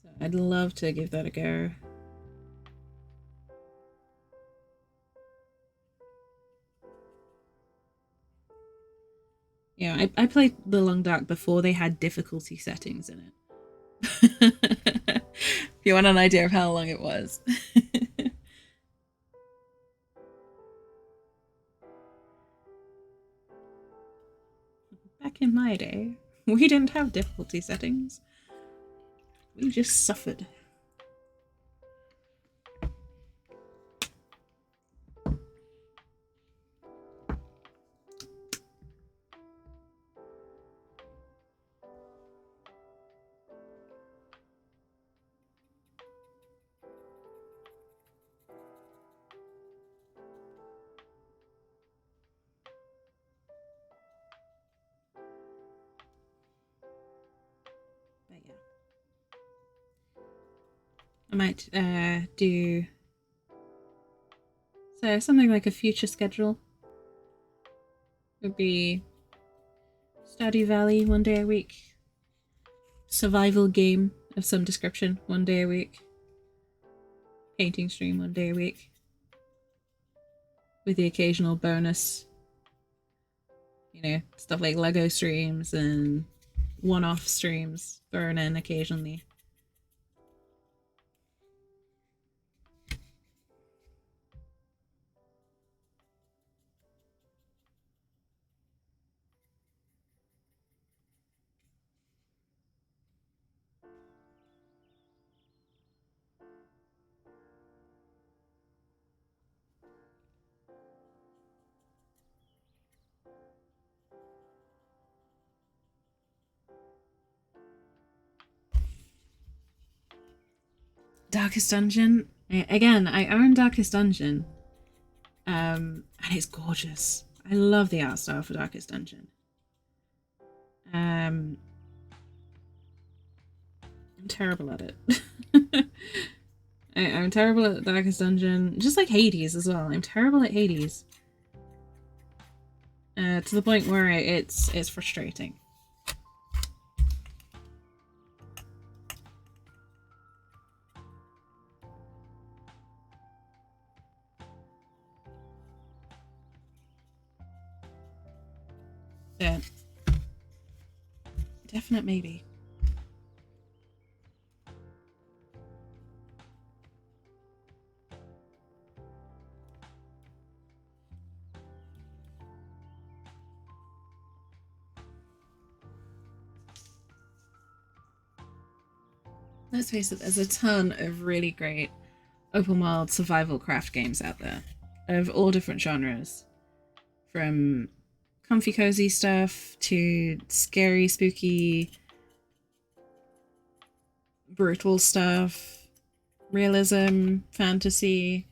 Speaker 1: So I'd love to give that a go. Yeah, I played The Long Dark before they had difficulty settings in it. If you want an idea of how long it was. Back in my day, we didn't have difficulty settings. We just suffered. But yeah. I might do something like a future schedule. Would be Stardew Valley one day a week. Survival game of some description one day a week. Painting stream one day a week. With the occasional bonus, you know, stuff like Lego streams and one-off streams thrown in occasionally. Darkest Dungeon. Again, I own Darkest Dungeon. And it's gorgeous. I love the art style for Darkest Dungeon. I'm terrible at it. I'm terrible at Darkest Dungeon. Just like Hades as well. I'm terrible at Hades. To the point where it's frustrating. Yeah. Definite maybe. Let's face it, there's a ton of really great open world survival craft games out there of all different genres. from comfy cozy stuff to scary, spooky, brutal stuff, realism, fantasy,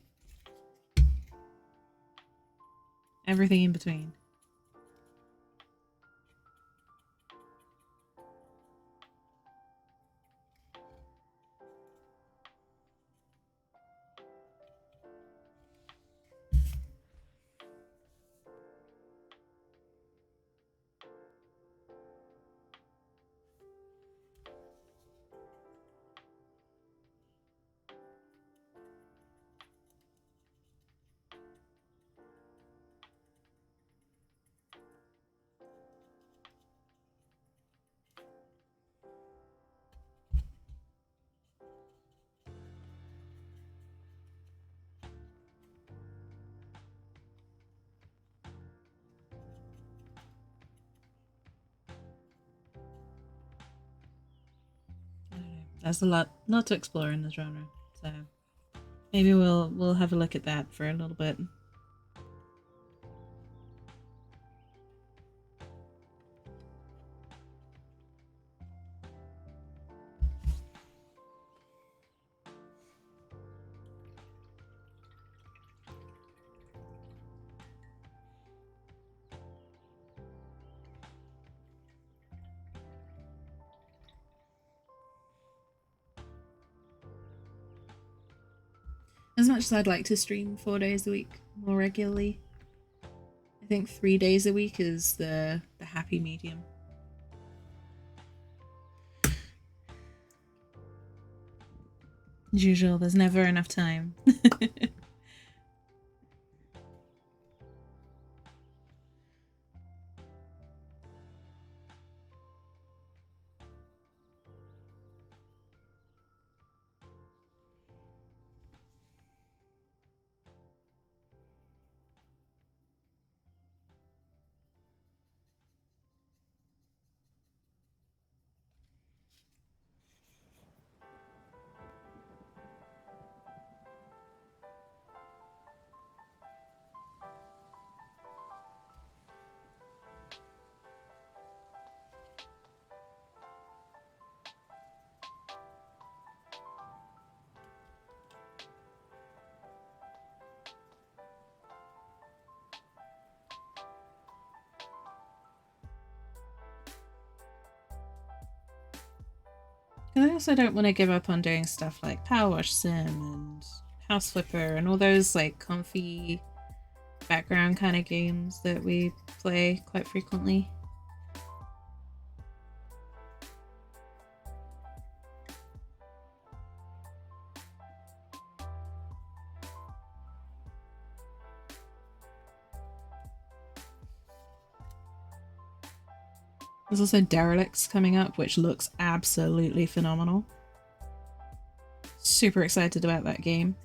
Speaker 1: everything in between. There's a lot to explore in the genre, so maybe we'll have a look at that for a little bit. As much as I'd like to stream 4 days a week more regularly, I think 3 days a week is the happy medium. As usual, there's never enough time. I also don't want to give up on doing stuff like Power Wash Sim and House Flipper and all those like comfy background kind of games that we play quite frequently. There's also Derelicts coming up, which looks absolutely phenomenal. Super excited about that game.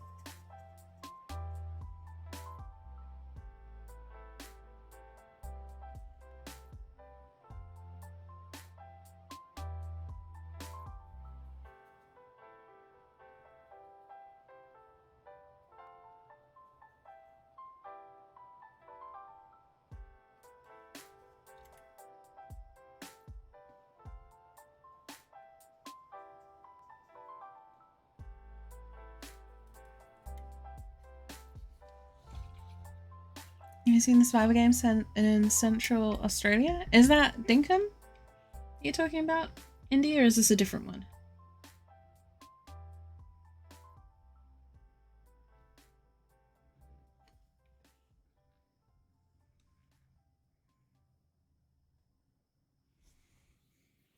Speaker 1: Have you seen the survival games in Central Australia? Is that Dinkum you're talking about, India, or is this a different one?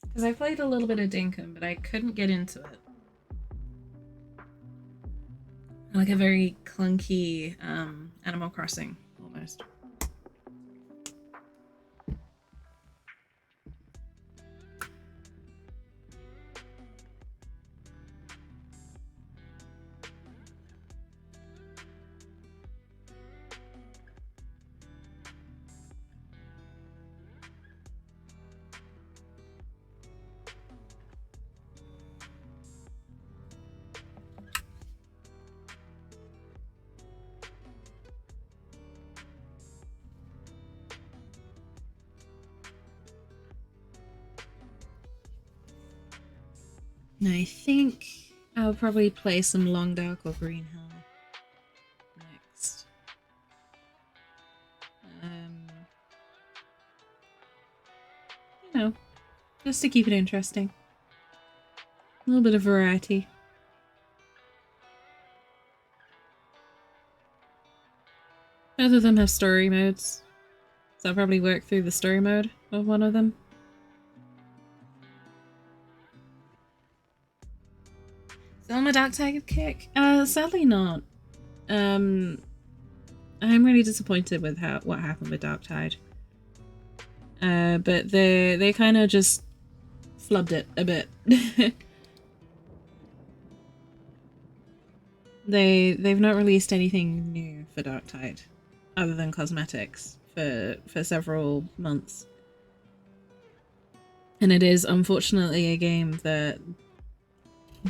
Speaker 1: Because I played a little bit of Dinkum, but I couldn't get into it. Like a very clunky Animal Crossing, almost. And I think I'll probably play some Long Dark or Green Hell next. You know, just to keep it interesting. A little bit of variety. Both of them have story modes, so I'll probably work through the story mode of one of them. Still on my Dark Tide kick? Sadly not. I'm really disappointed with what happened with Dark Tide. But they kind of just flubbed it a bit. They've not released anything new for Dark Tide, other than cosmetics for several months. And it is unfortunately a game that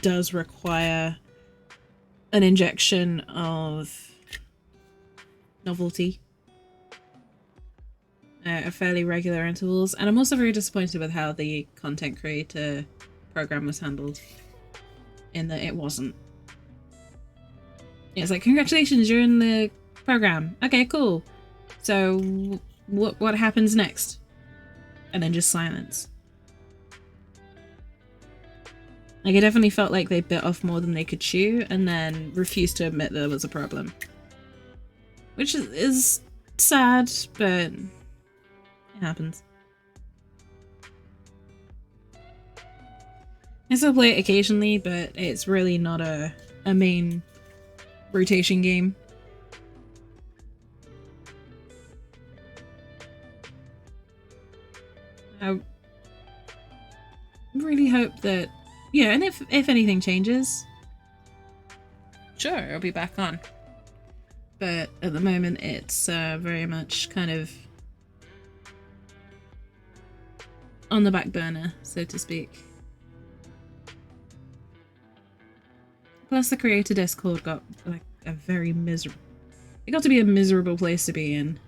Speaker 1: does require an injection of novelty at fairly regular intervals. And I'm also very disappointed with how the content creator program was handled, in that it wasn't. It's like, congratulations, you're in the program. Okay, cool. So what happens next? And then just silence. Like, it definitely felt like they bit off more than they could chew and then refused to admit there was a problem. Which is sad, but it happens. I still play it occasionally, but it's really not a main rotation game. I really hope that, yeah, and if anything changes, sure, I'll be back on. But at the moment, it's very much kind of on the back burner, so to speak. Plus, the creator Discord got like a very miserable. It got to be a miserable place to be in.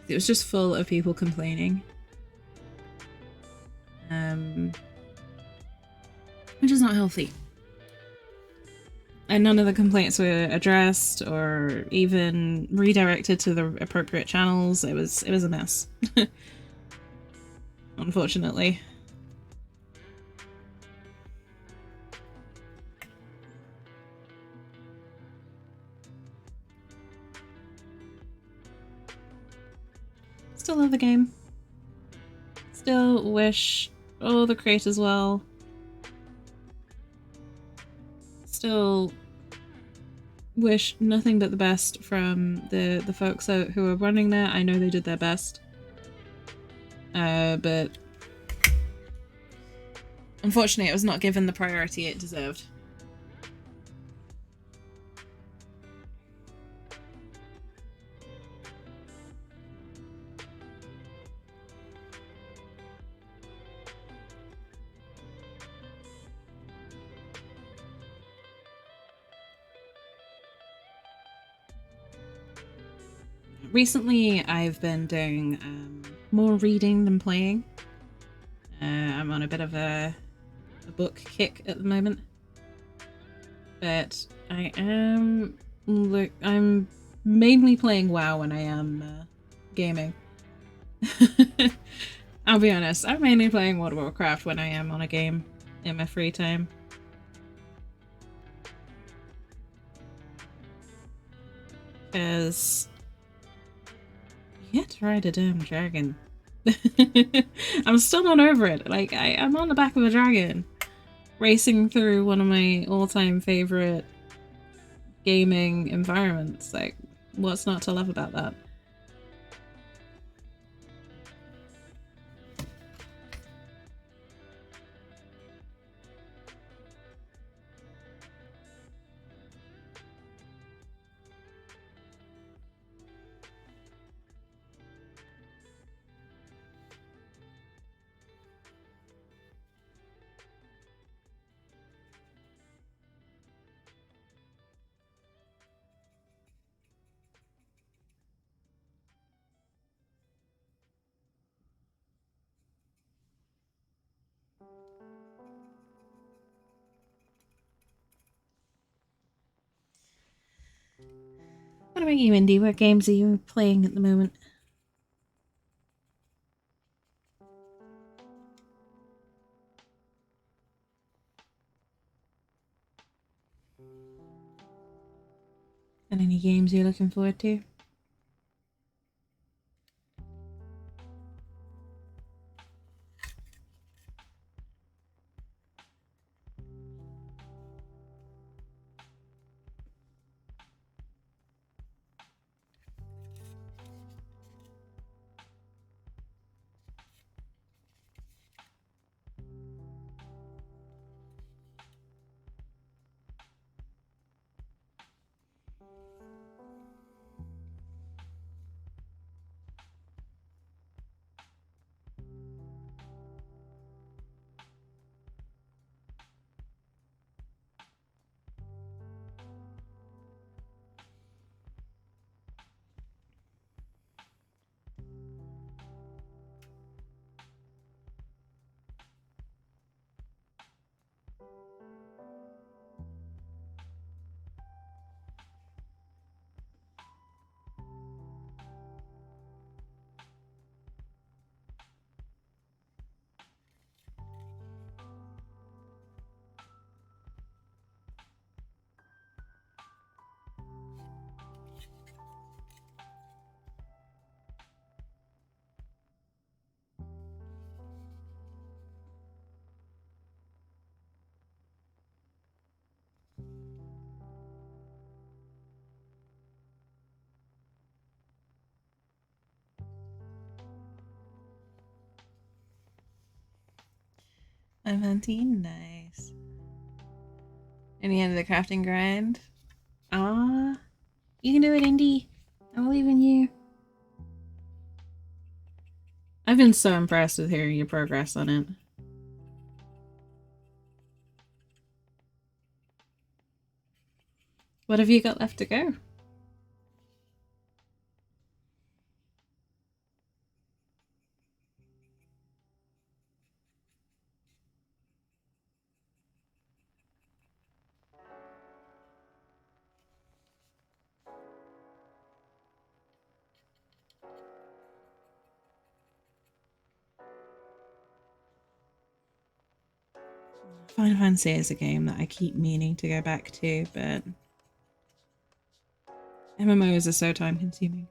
Speaker 1: It was just full of people complaining. Which is not healthy. And none of the complaints were addressed or even redirected to the appropriate channels. It was a mess. Unfortunately. Still love the game. Still wish all the creators well. Still wish nothing but the best from the folks who are running there. I know they did their best. But unfortunately it was not given the priority it deserved. Recently, I've been doing more reading than playing. I'm on a bit of a book kick at the moment, but I'm mainly playing WoW when I am gaming. I'll be honest, I'm mainly playing World of Warcraft when I am on a game in my free time. Because you get to ride a damn dragon. I'm still not over it. Like, I'm on the back of a dragon, racing through one of my all-time favorite gaming environments. Like, what's not to love about that? What about you, Indy? What games are you playing at the moment? And any games you're looking forward to? I'm hunting. Nice. Any end of the crafting grind? Ah, you can do it, Indy. I believe in you. I've been so impressed with hearing your progress on it. What have you got left to go? Final Fantasy is a game that I keep meaning to go back to, but MMOs are so time consuming.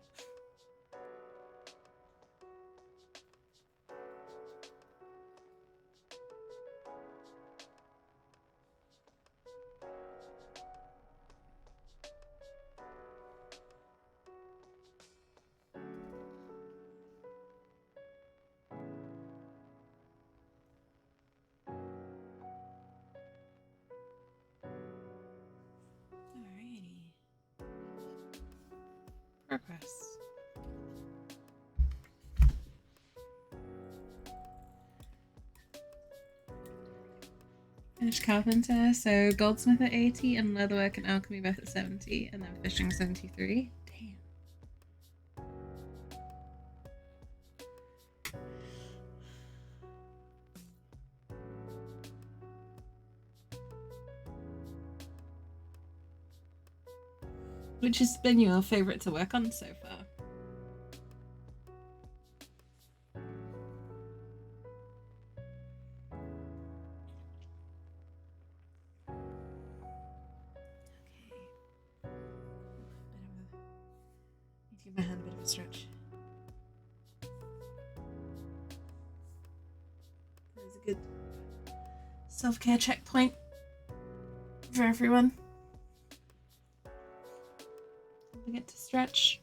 Speaker 1: Alrighty. Progress. Finished carpenter, so goldsmith at 80 and leatherwork and alchemy both at 70, and then fishing 73. Damn. Which has been your favourite to work on so far? Give my hand a bit of a stretch. That was a good self-care checkpoint for everyone. Don't forget to stretch,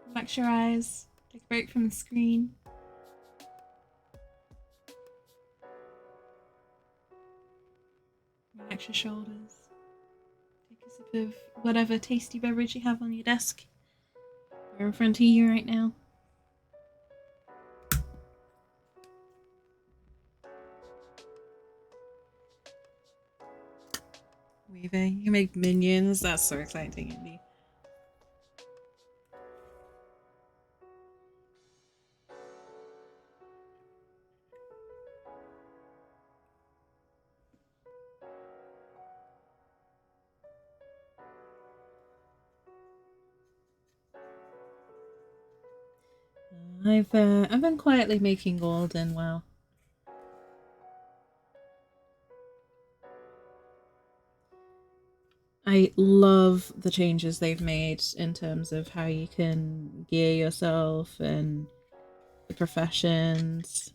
Speaker 1: relax your eyes, take a break from the screen. Relax your shoulders. Take a sip of whatever tasty beverage you have on your desk. We're in front of you right now. Weaver, you can make minions. That's so exciting, Indy. I've been quietly making gold in WoW. I love the changes they've made in terms of how you can gear yourself and the professions.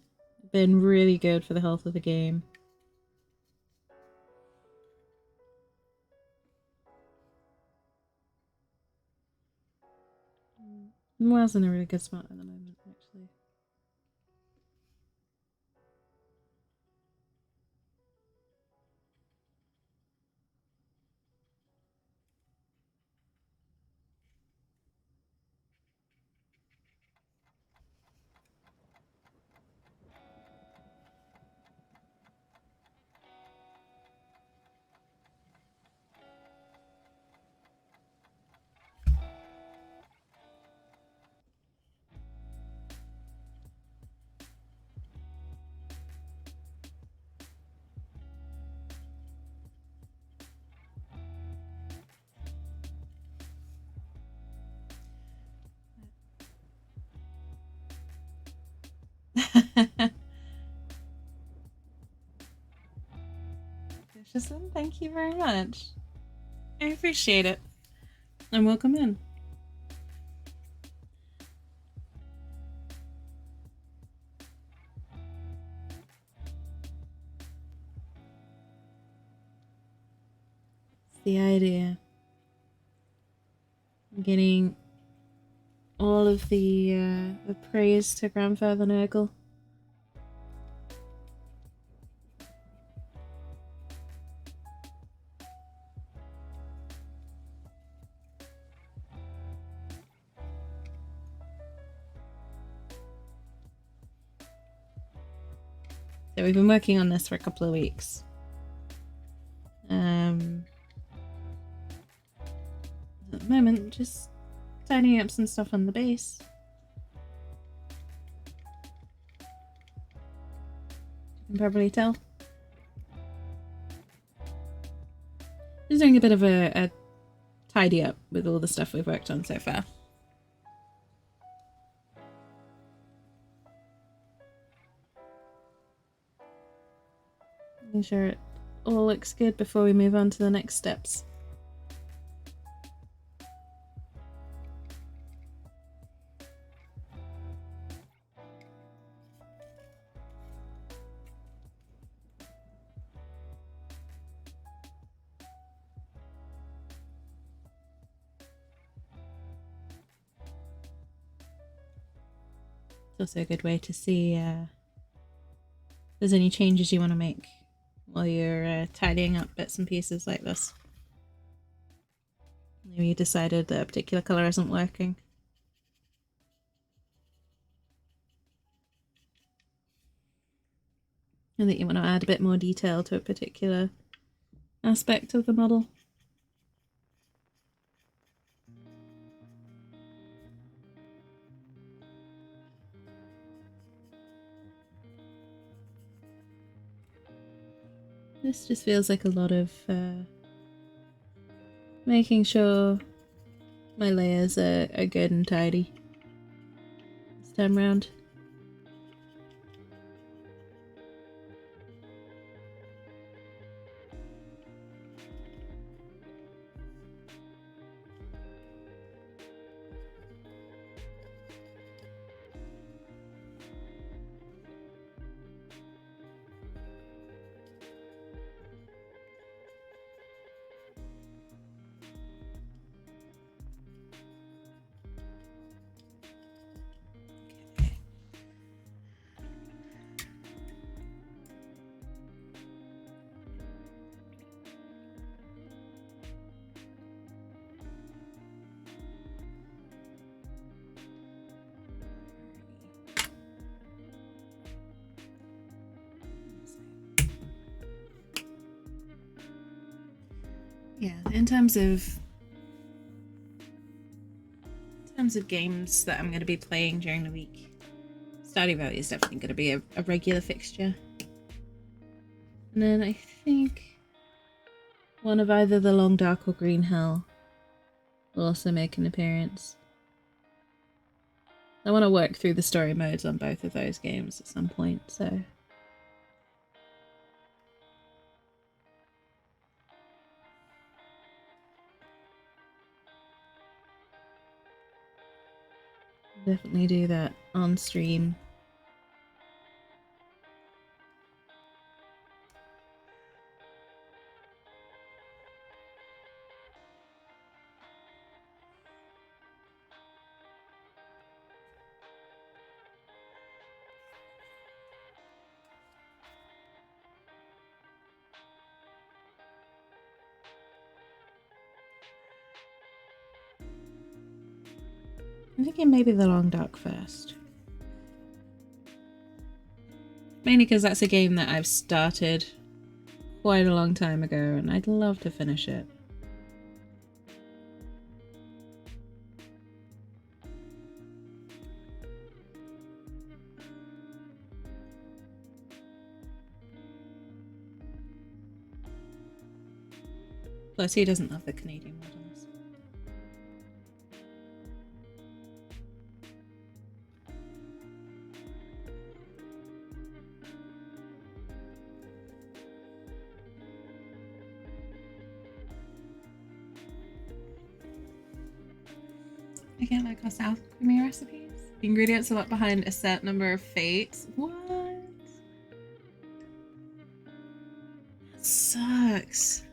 Speaker 1: Been really good for the health of the game. WoW's in a really good spot at the moment, actually. Graciously, thank you very much. I appreciate it. And welcome in. It's the idea. Getting all of the praise to Grandfather Nurgle. So we've been working on this for a couple of weeks. At the moment, just tidying up some stuff on the base. You can probably tell. Just doing a bit of a tidy up with all the stuff we've worked on so far. Making sure it all looks good before we move on to the next steps. It's also a good way to see if there's any changes you want to make while you're tidying up bits and pieces like this. Maybe you decided that a particular colour isn't working. And that you want to add a bit more detail to a particular aspect of the model. This just feels like a lot of making sure my layers are good and tidy this time round. Yeah, in terms of games that I'm going to be playing during the week, Stardew Valley is definitely going to be a regular fixture. And then I think one of either the Long Dark or Green Hell will also make an appearance. I want to work through the story modes on both of those games at some point, so... definitely do that on stream. I'm thinking maybe the Long Dark first. Mainly because that's a game that I've started quite a long time ago and I'd love to finish it. Plus, he doesn't love the Canadian models. I get like our South creamy recipes. The ingredients are left behind a set number of fates. What? That sucks.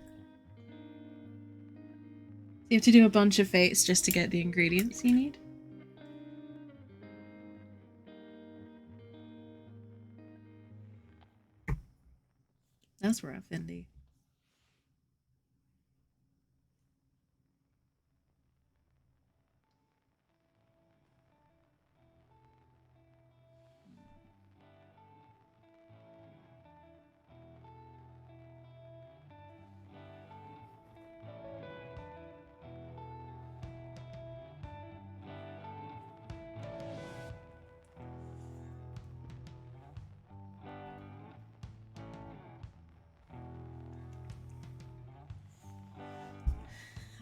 Speaker 1: You have to do a bunch of fates just to get the ingredients you need. That's rough, Indy.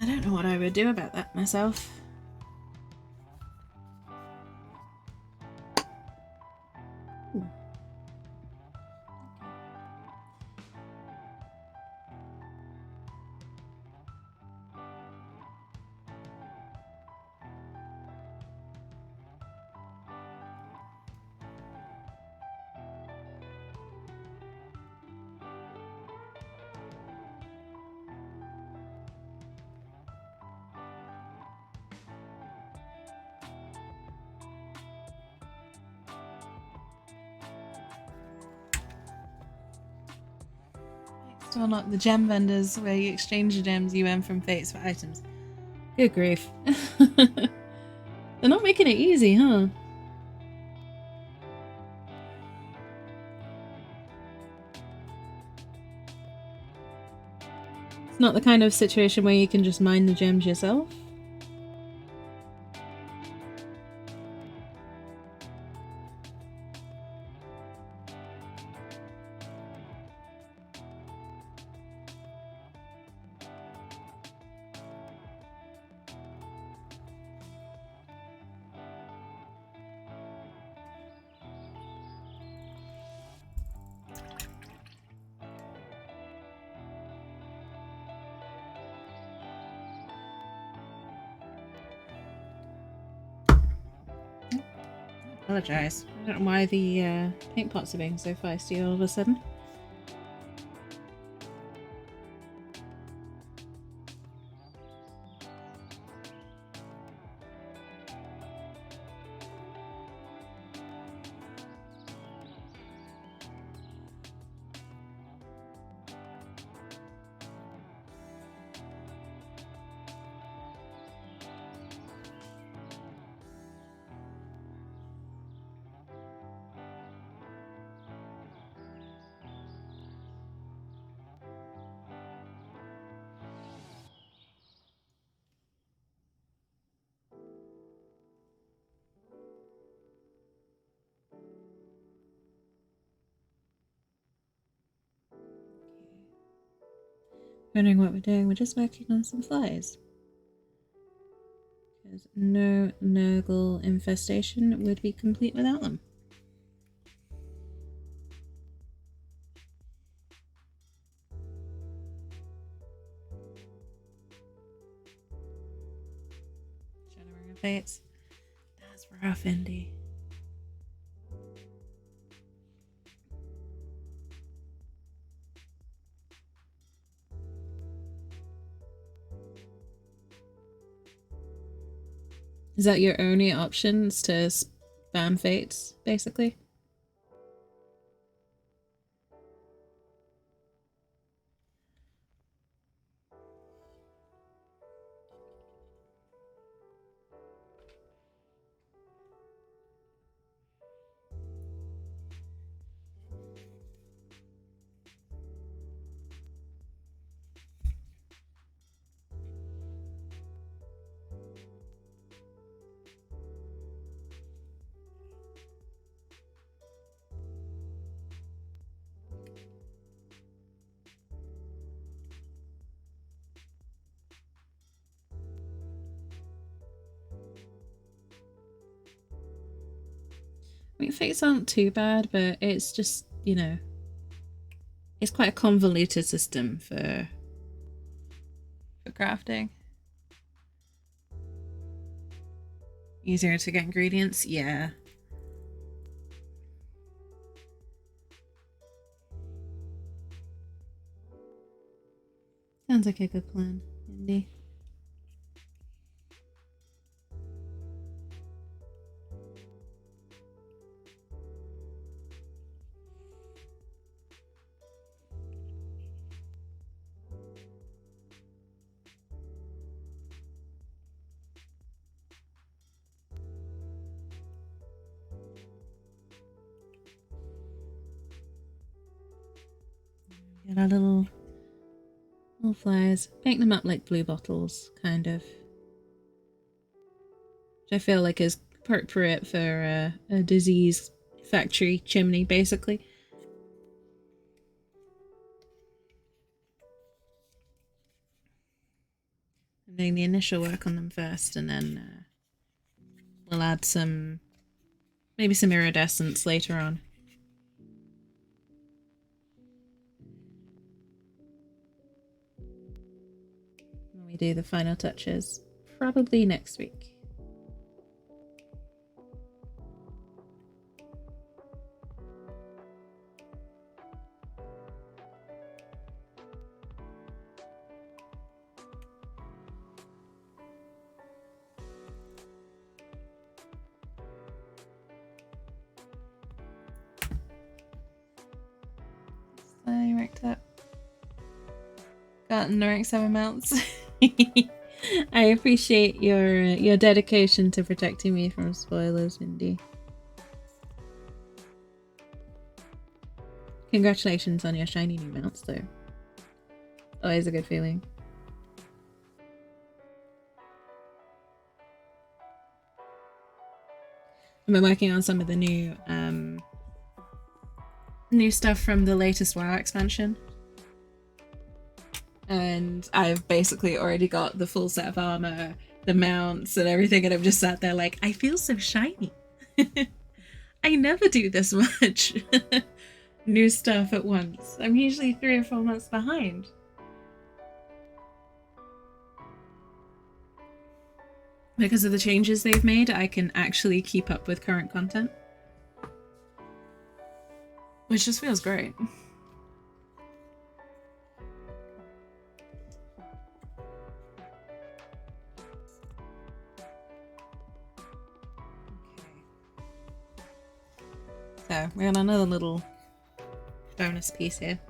Speaker 1: I don't know what I would do about that myself. Ooh. Still not the gem vendors where you exchange the gems you earn from fates for items. Good grief. They're not making it easy, huh? It's not the kind of situation where you can just mine the gems yourself. Apologize. I don't know why the paint pots are being so feisty all of a sudden. Wondering what we're doing. We're just working on some flies. Because no Nurgle infestation would be complete without them. Shadowing of Fates. That's rough, Indy. Is that your only options to spam fates, basically? I mean, fates aren't too bad, but it's just, you know, it's quite a convoluted system for crafting. Easier to get ingredients? Yeah. Sounds like a good plan, Indy. Get our little flies. Make them up like blue bottles, kind of. Which I feel like is appropriate for a disease factory chimney, basically. I'm doing the initial work on them first, and then we'll add maybe some iridescence later on. When we do the final touches, probably next week. I ranked up. Gotten the rank 7 mounts. I appreciate your dedication to protecting me from spoilers, Indy. Congratulations on your shiny new mounts, though. Always a good feeling. I've been working on some of the new stuff from the latest WoW expansion. And I've basically already got the full set of armor, the mounts, and everything, and I'm just sat there like, I feel so shiny. I never do this much new stuff at once. I'm usually 3 or 4 months behind. Because of the changes they've made, I can actually keep up with current content. Which just feels great. So, we got another little bonus piece here.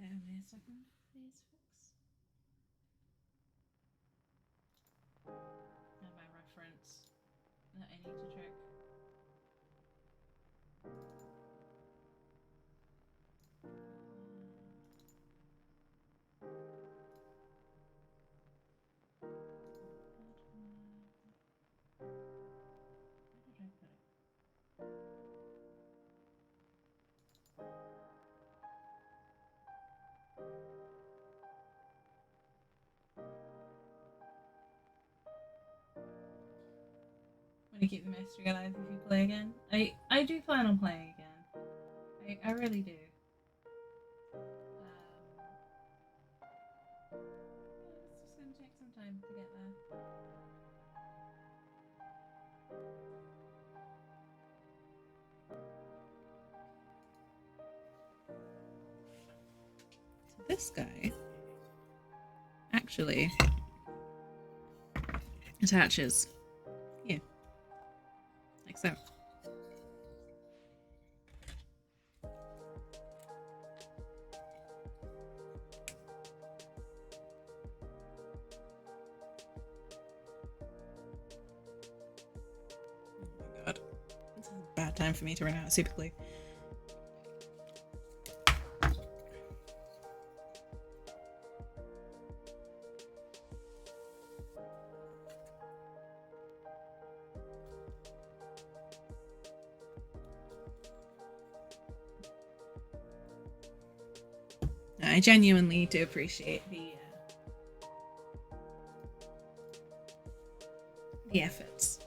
Speaker 1: Bear with me a second, please, folks. And my reference that I need to check. Where did I put it? to keep the mystery alive if you play again. I do plan on playing again. I really do. It's just gonna take some time to get there. So this guy actually attaches here, like so. Oh my god. This is a bad time for me to run out of super glue. I genuinely do appreciate the efforts.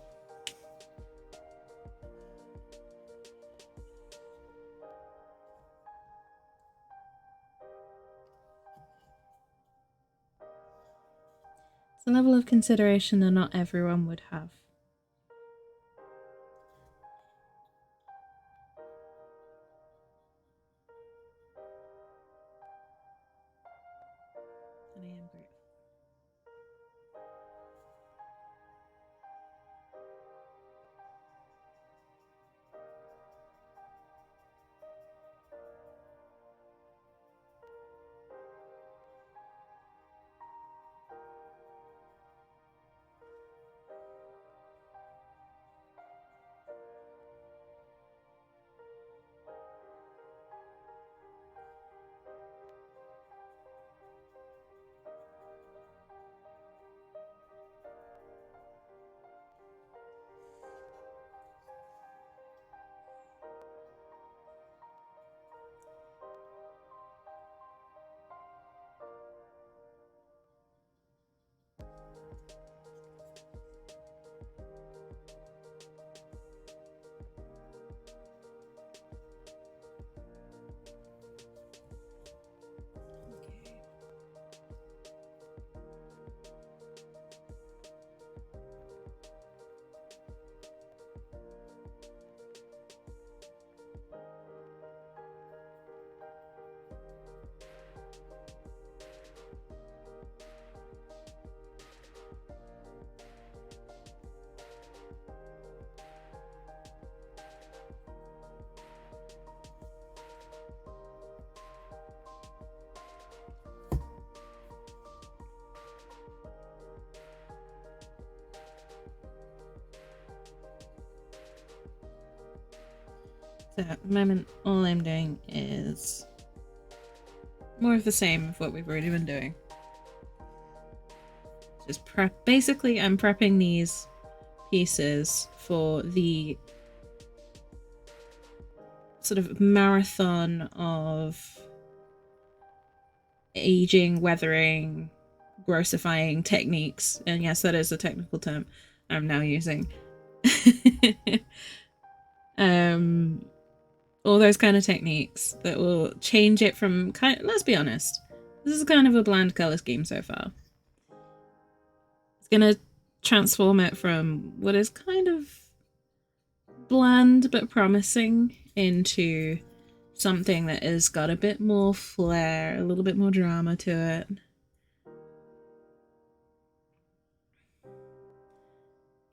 Speaker 1: It's a level of consideration that not everyone would have. And I am grateful. So at the moment, all I'm doing is more of the same of what we've already been doing. Just prep. Basically, I'm prepping these pieces for the sort of marathon of aging, weathering, grossifying techniques. And yes, that is a technical term I'm now using. All those kind of techniques that will change it from let's be honest, this is kind of a bland color scheme so far. It's gonna transform it from what is kind of bland but promising into something that has got a bit more flair, a little bit more drama to it.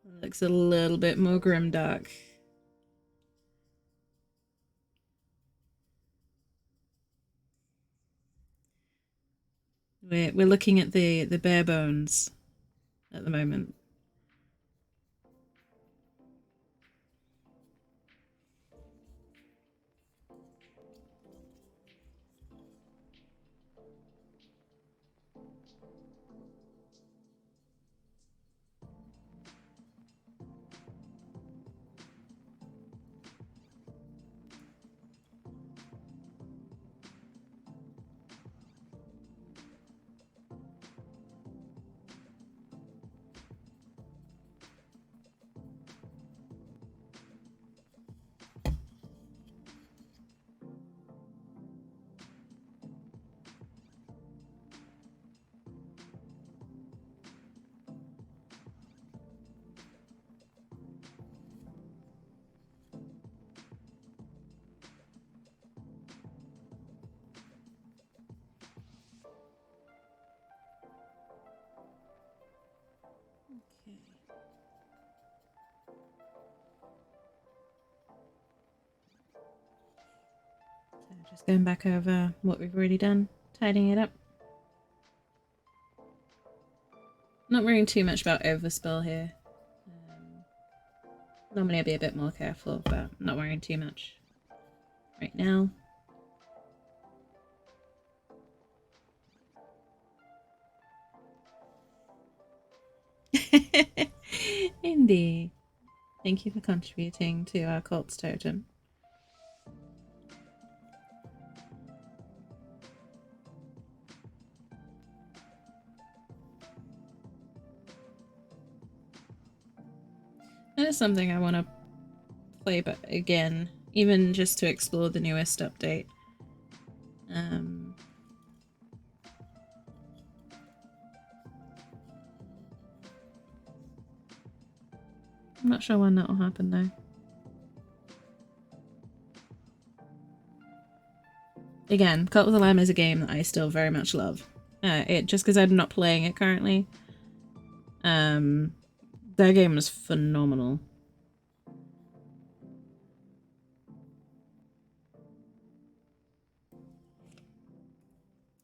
Speaker 1: It looks a little bit more grimdark. We're looking at the bare bones at the moment. Just going back over what we've already done, tidying it up. Not worrying too much about overspill here. Normally I'd be a bit more careful, but not worrying too much right now. Indeed. Thank you for contributing to our cult's totem. That is something I want to play but again, even just to explore the newest update. I'm not sure when that will happen though. Again, Cult of the Lamb is a game that I still very much love. Just because I'm not playing it currently. That game was phenomenal.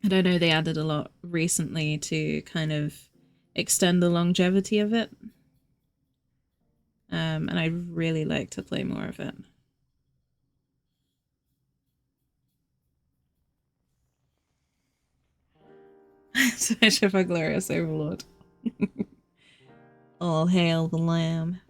Speaker 1: And I know they added a lot recently to kind of extend the longevity of it. And I'd really like to play more of it. Such a glorious overlord. All hail the lamb.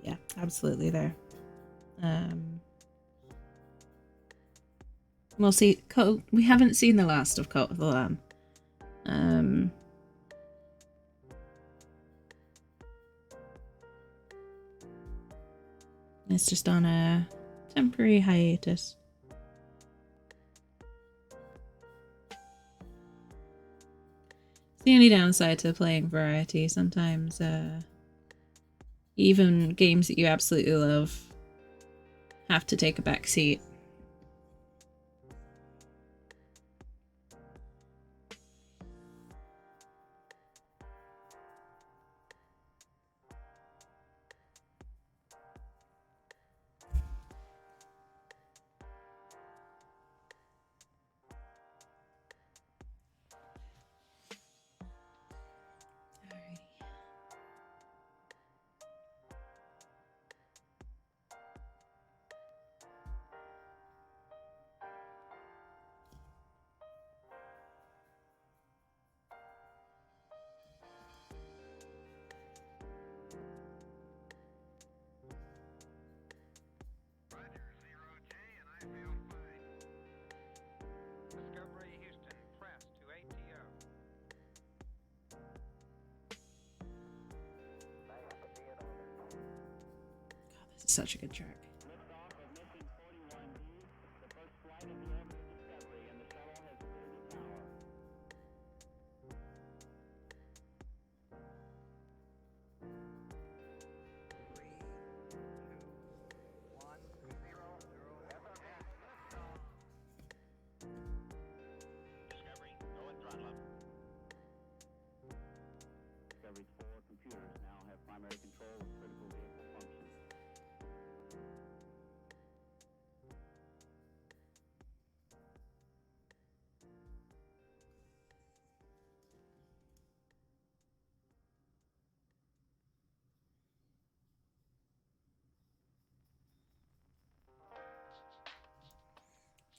Speaker 1: Yeah, absolutely there. We'll see. We haven't seen the last of Cult of the Lamb. It's just on a temporary hiatus. It's the only downside to playing variety. Sometimes even games that you absolutely love have to take a back seat. Such a good track.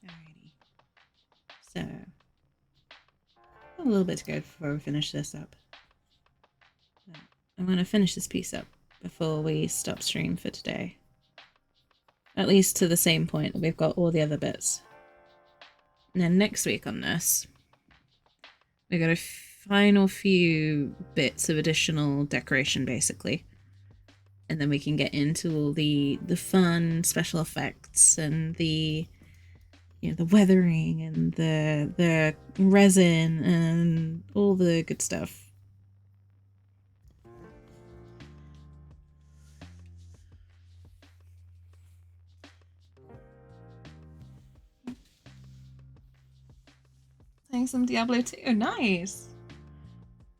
Speaker 1: Alrighty. So, a little bit to go before we finish this up. I'm going to finish this piece up before we stop stream for today. At least to the same point that we've got all the other bits. And then next week on this, we got a final few bits of additional decoration, basically. and then we can get into all the fun special effects and the the weathering and the resin and all the good stuff. Playing some Diablo 2, nice.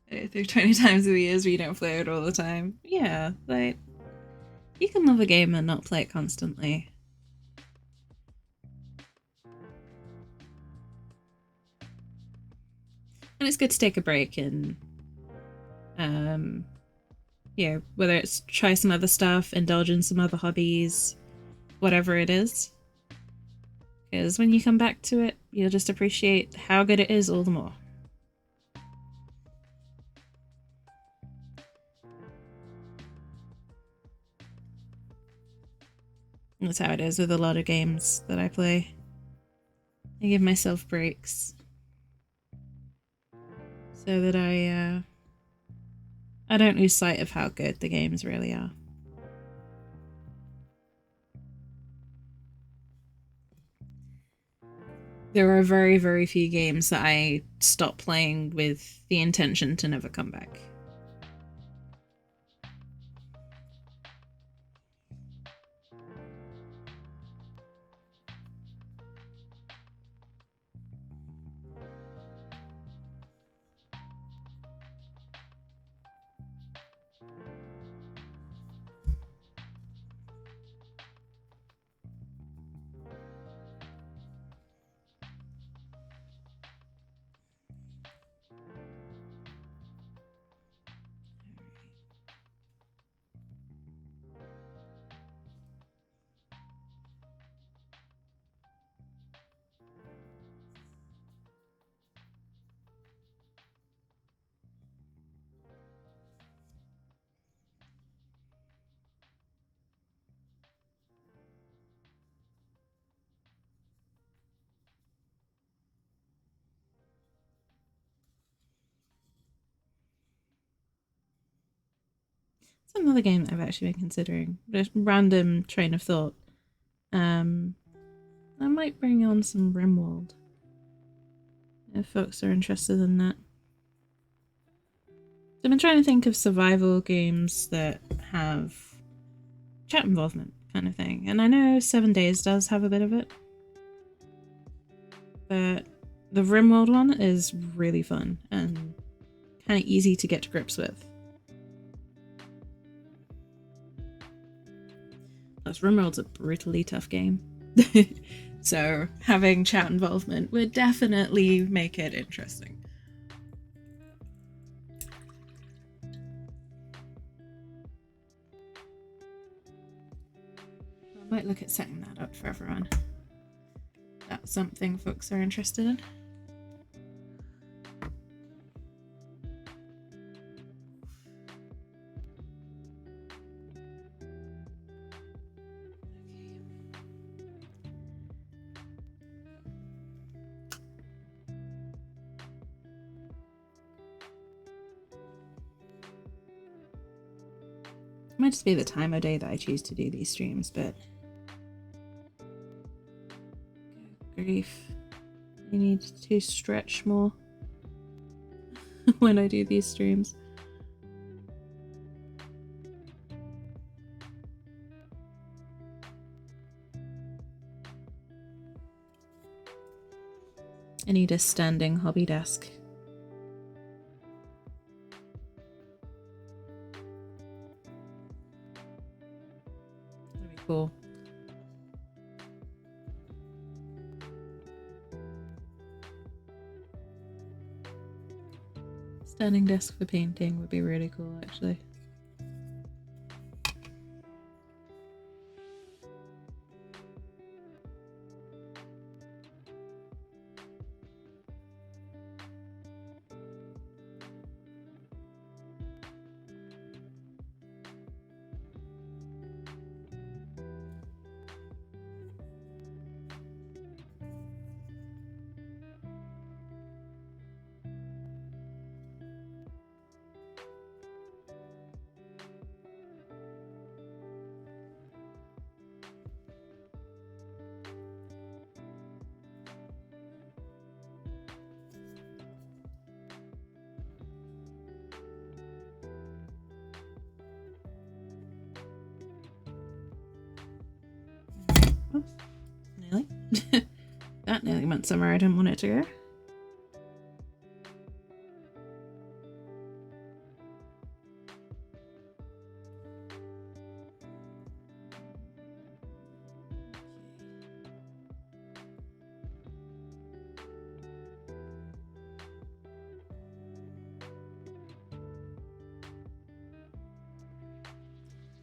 Speaker 1: Through 20 times of the years we don't play it all the time. Yeah, like you can love a game and not play it constantly. And it's good to take a break and whether it's try some other stuff, indulge in some other hobbies, whatever it is. Because when you come back to it, you'll just appreciate how good it is all the more. That's how it is with a lot of games that I play. I give myself breaks so that I don't lose sight of how good the games really are. There are very, very few games that I stop playing with the intention to never come back. It's another game that I've actually been considering. Just random train of thought. I might bring on some Rimworld if folks are interested in that. I've been trying to think of survival games that have chat involvement kind of thing, and I know 7 Days does have a bit of it, but the Rimworld one is really fun and kind of easy to get to grips with. Plus, Rimworld's a brutally tough game. So having chat involvement would definitely make it interesting. I might look at setting that up for everyone. That's something folks are interested in. It might just be the time of day that I choose to do these streams, but grief. I need to stretch more when I do these streams. I need a standing hobby desk. That'd be cool. Standing desk for painting would be really cool, actually. Oh, nearly. That nearly went somewhere I didn't want it to go.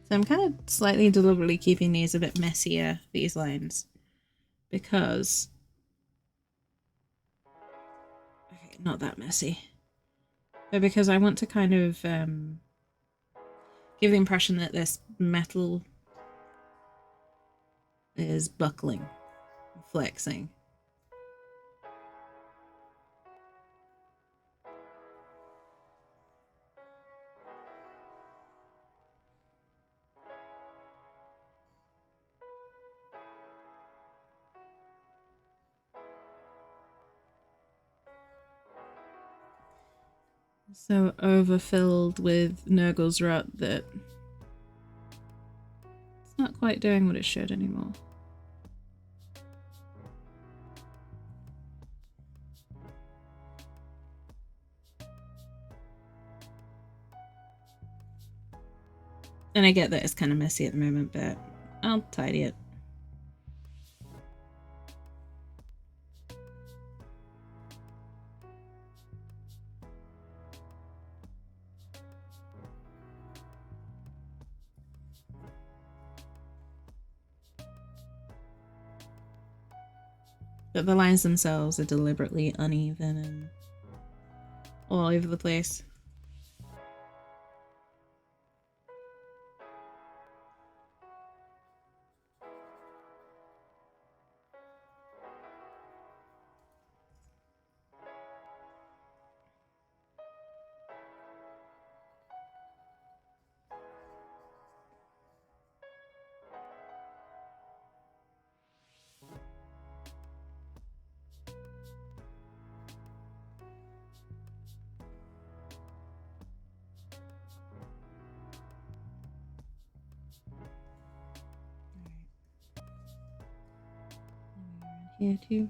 Speaker 1: So I'm kind of slightly deliberately keeping these a bit messier, these lines, because... Okay, not that messy. But because I want to kind of give the impression that this metal is buckling, flexing. So overfilled with Nurgle's rot that it's not quite doing what it should anymore. And I get that it's kind of messy at the moment, but I'll tidy it. But the lines themselves are deliberately uneven and all over the place. Here too.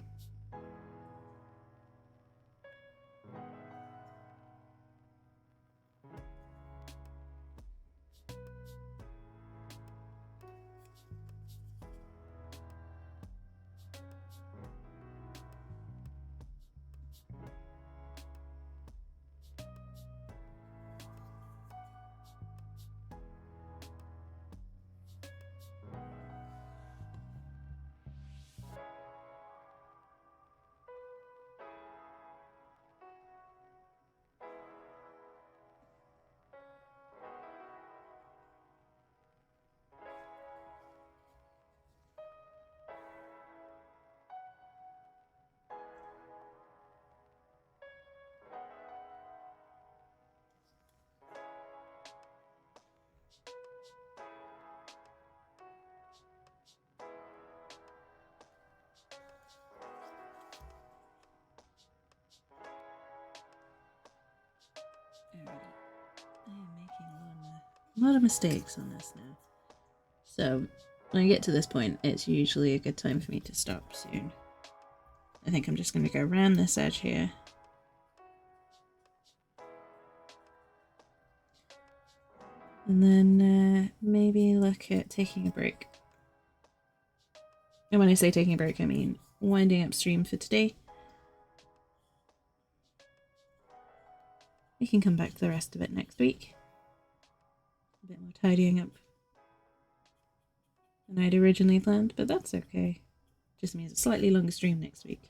Speaker 1: I am making a lot of mistakes on this now. So when I get to this point, it's usually a good time for me to stop soon. I think I'm just going to go around this edge here. And then maybe look at taking a break. And when I say taking a break, I mean winding up stream for today. We can come back to the rest of it next week. A bit more tidying up than I'd originally planned, but that's okay. Just means a slightly longer stream next week.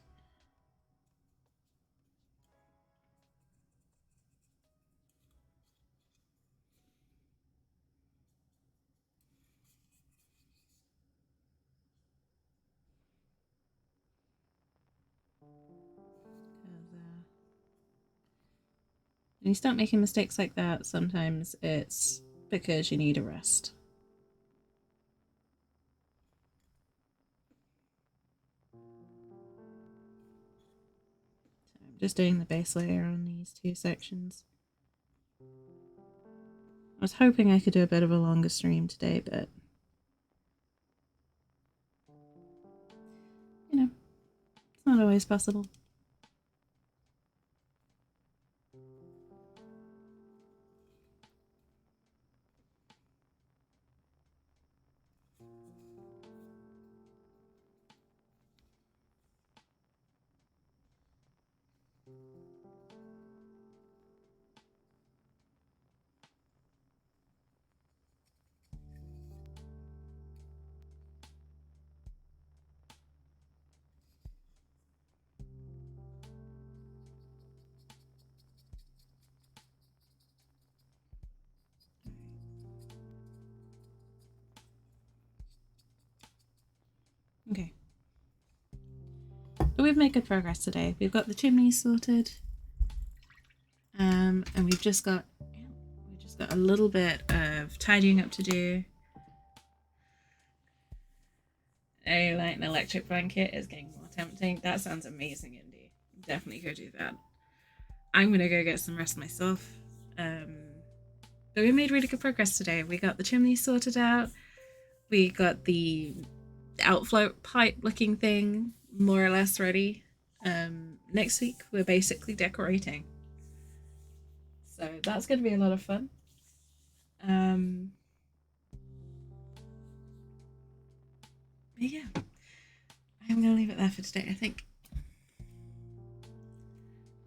Speaker 1: When you start making mistakes like that, sometimes it's because you need a rest. So I'm just doing the base layer on these two sections. I was hoping I could do a bit of a longer stream today, but not always possible. Okay. But we've made good progress today. We've got the chimneys sorted. And we've just got a little bit of tidying up to do. Oh, like an electric blanket is getting more tempting. That sounds amazing, Indy. Definitely go do that. I'm gonna go get some rest myself. But we made really good progress today. We got the chimney sorted out. We got the outflow pipe looking thing more or less ready. Next week we're basically decorating. So that's gonna be a lot of fun. But yeah, I'm gonna leave it there for today, I think.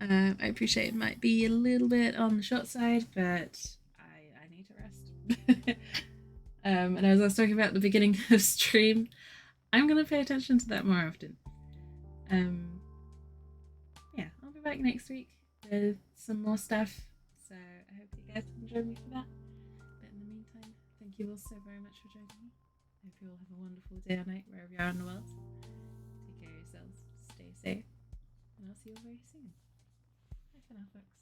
Speaker 1: I appreciate it might be a little bit on the short side, but I need to rest. And as I was talking about at the beginning of stream, I'm gonna pay attention to that more often. Yeah, I'll be back next week with some more stuff. So I hope you guys can join me for that. But in the meantime, thank you all so very much for joining me. I hope you all have a wonderful day or night wherever you are in the world. Take care of yourselves, stay safe, and I'll see you all very soon. Bye for now, folks.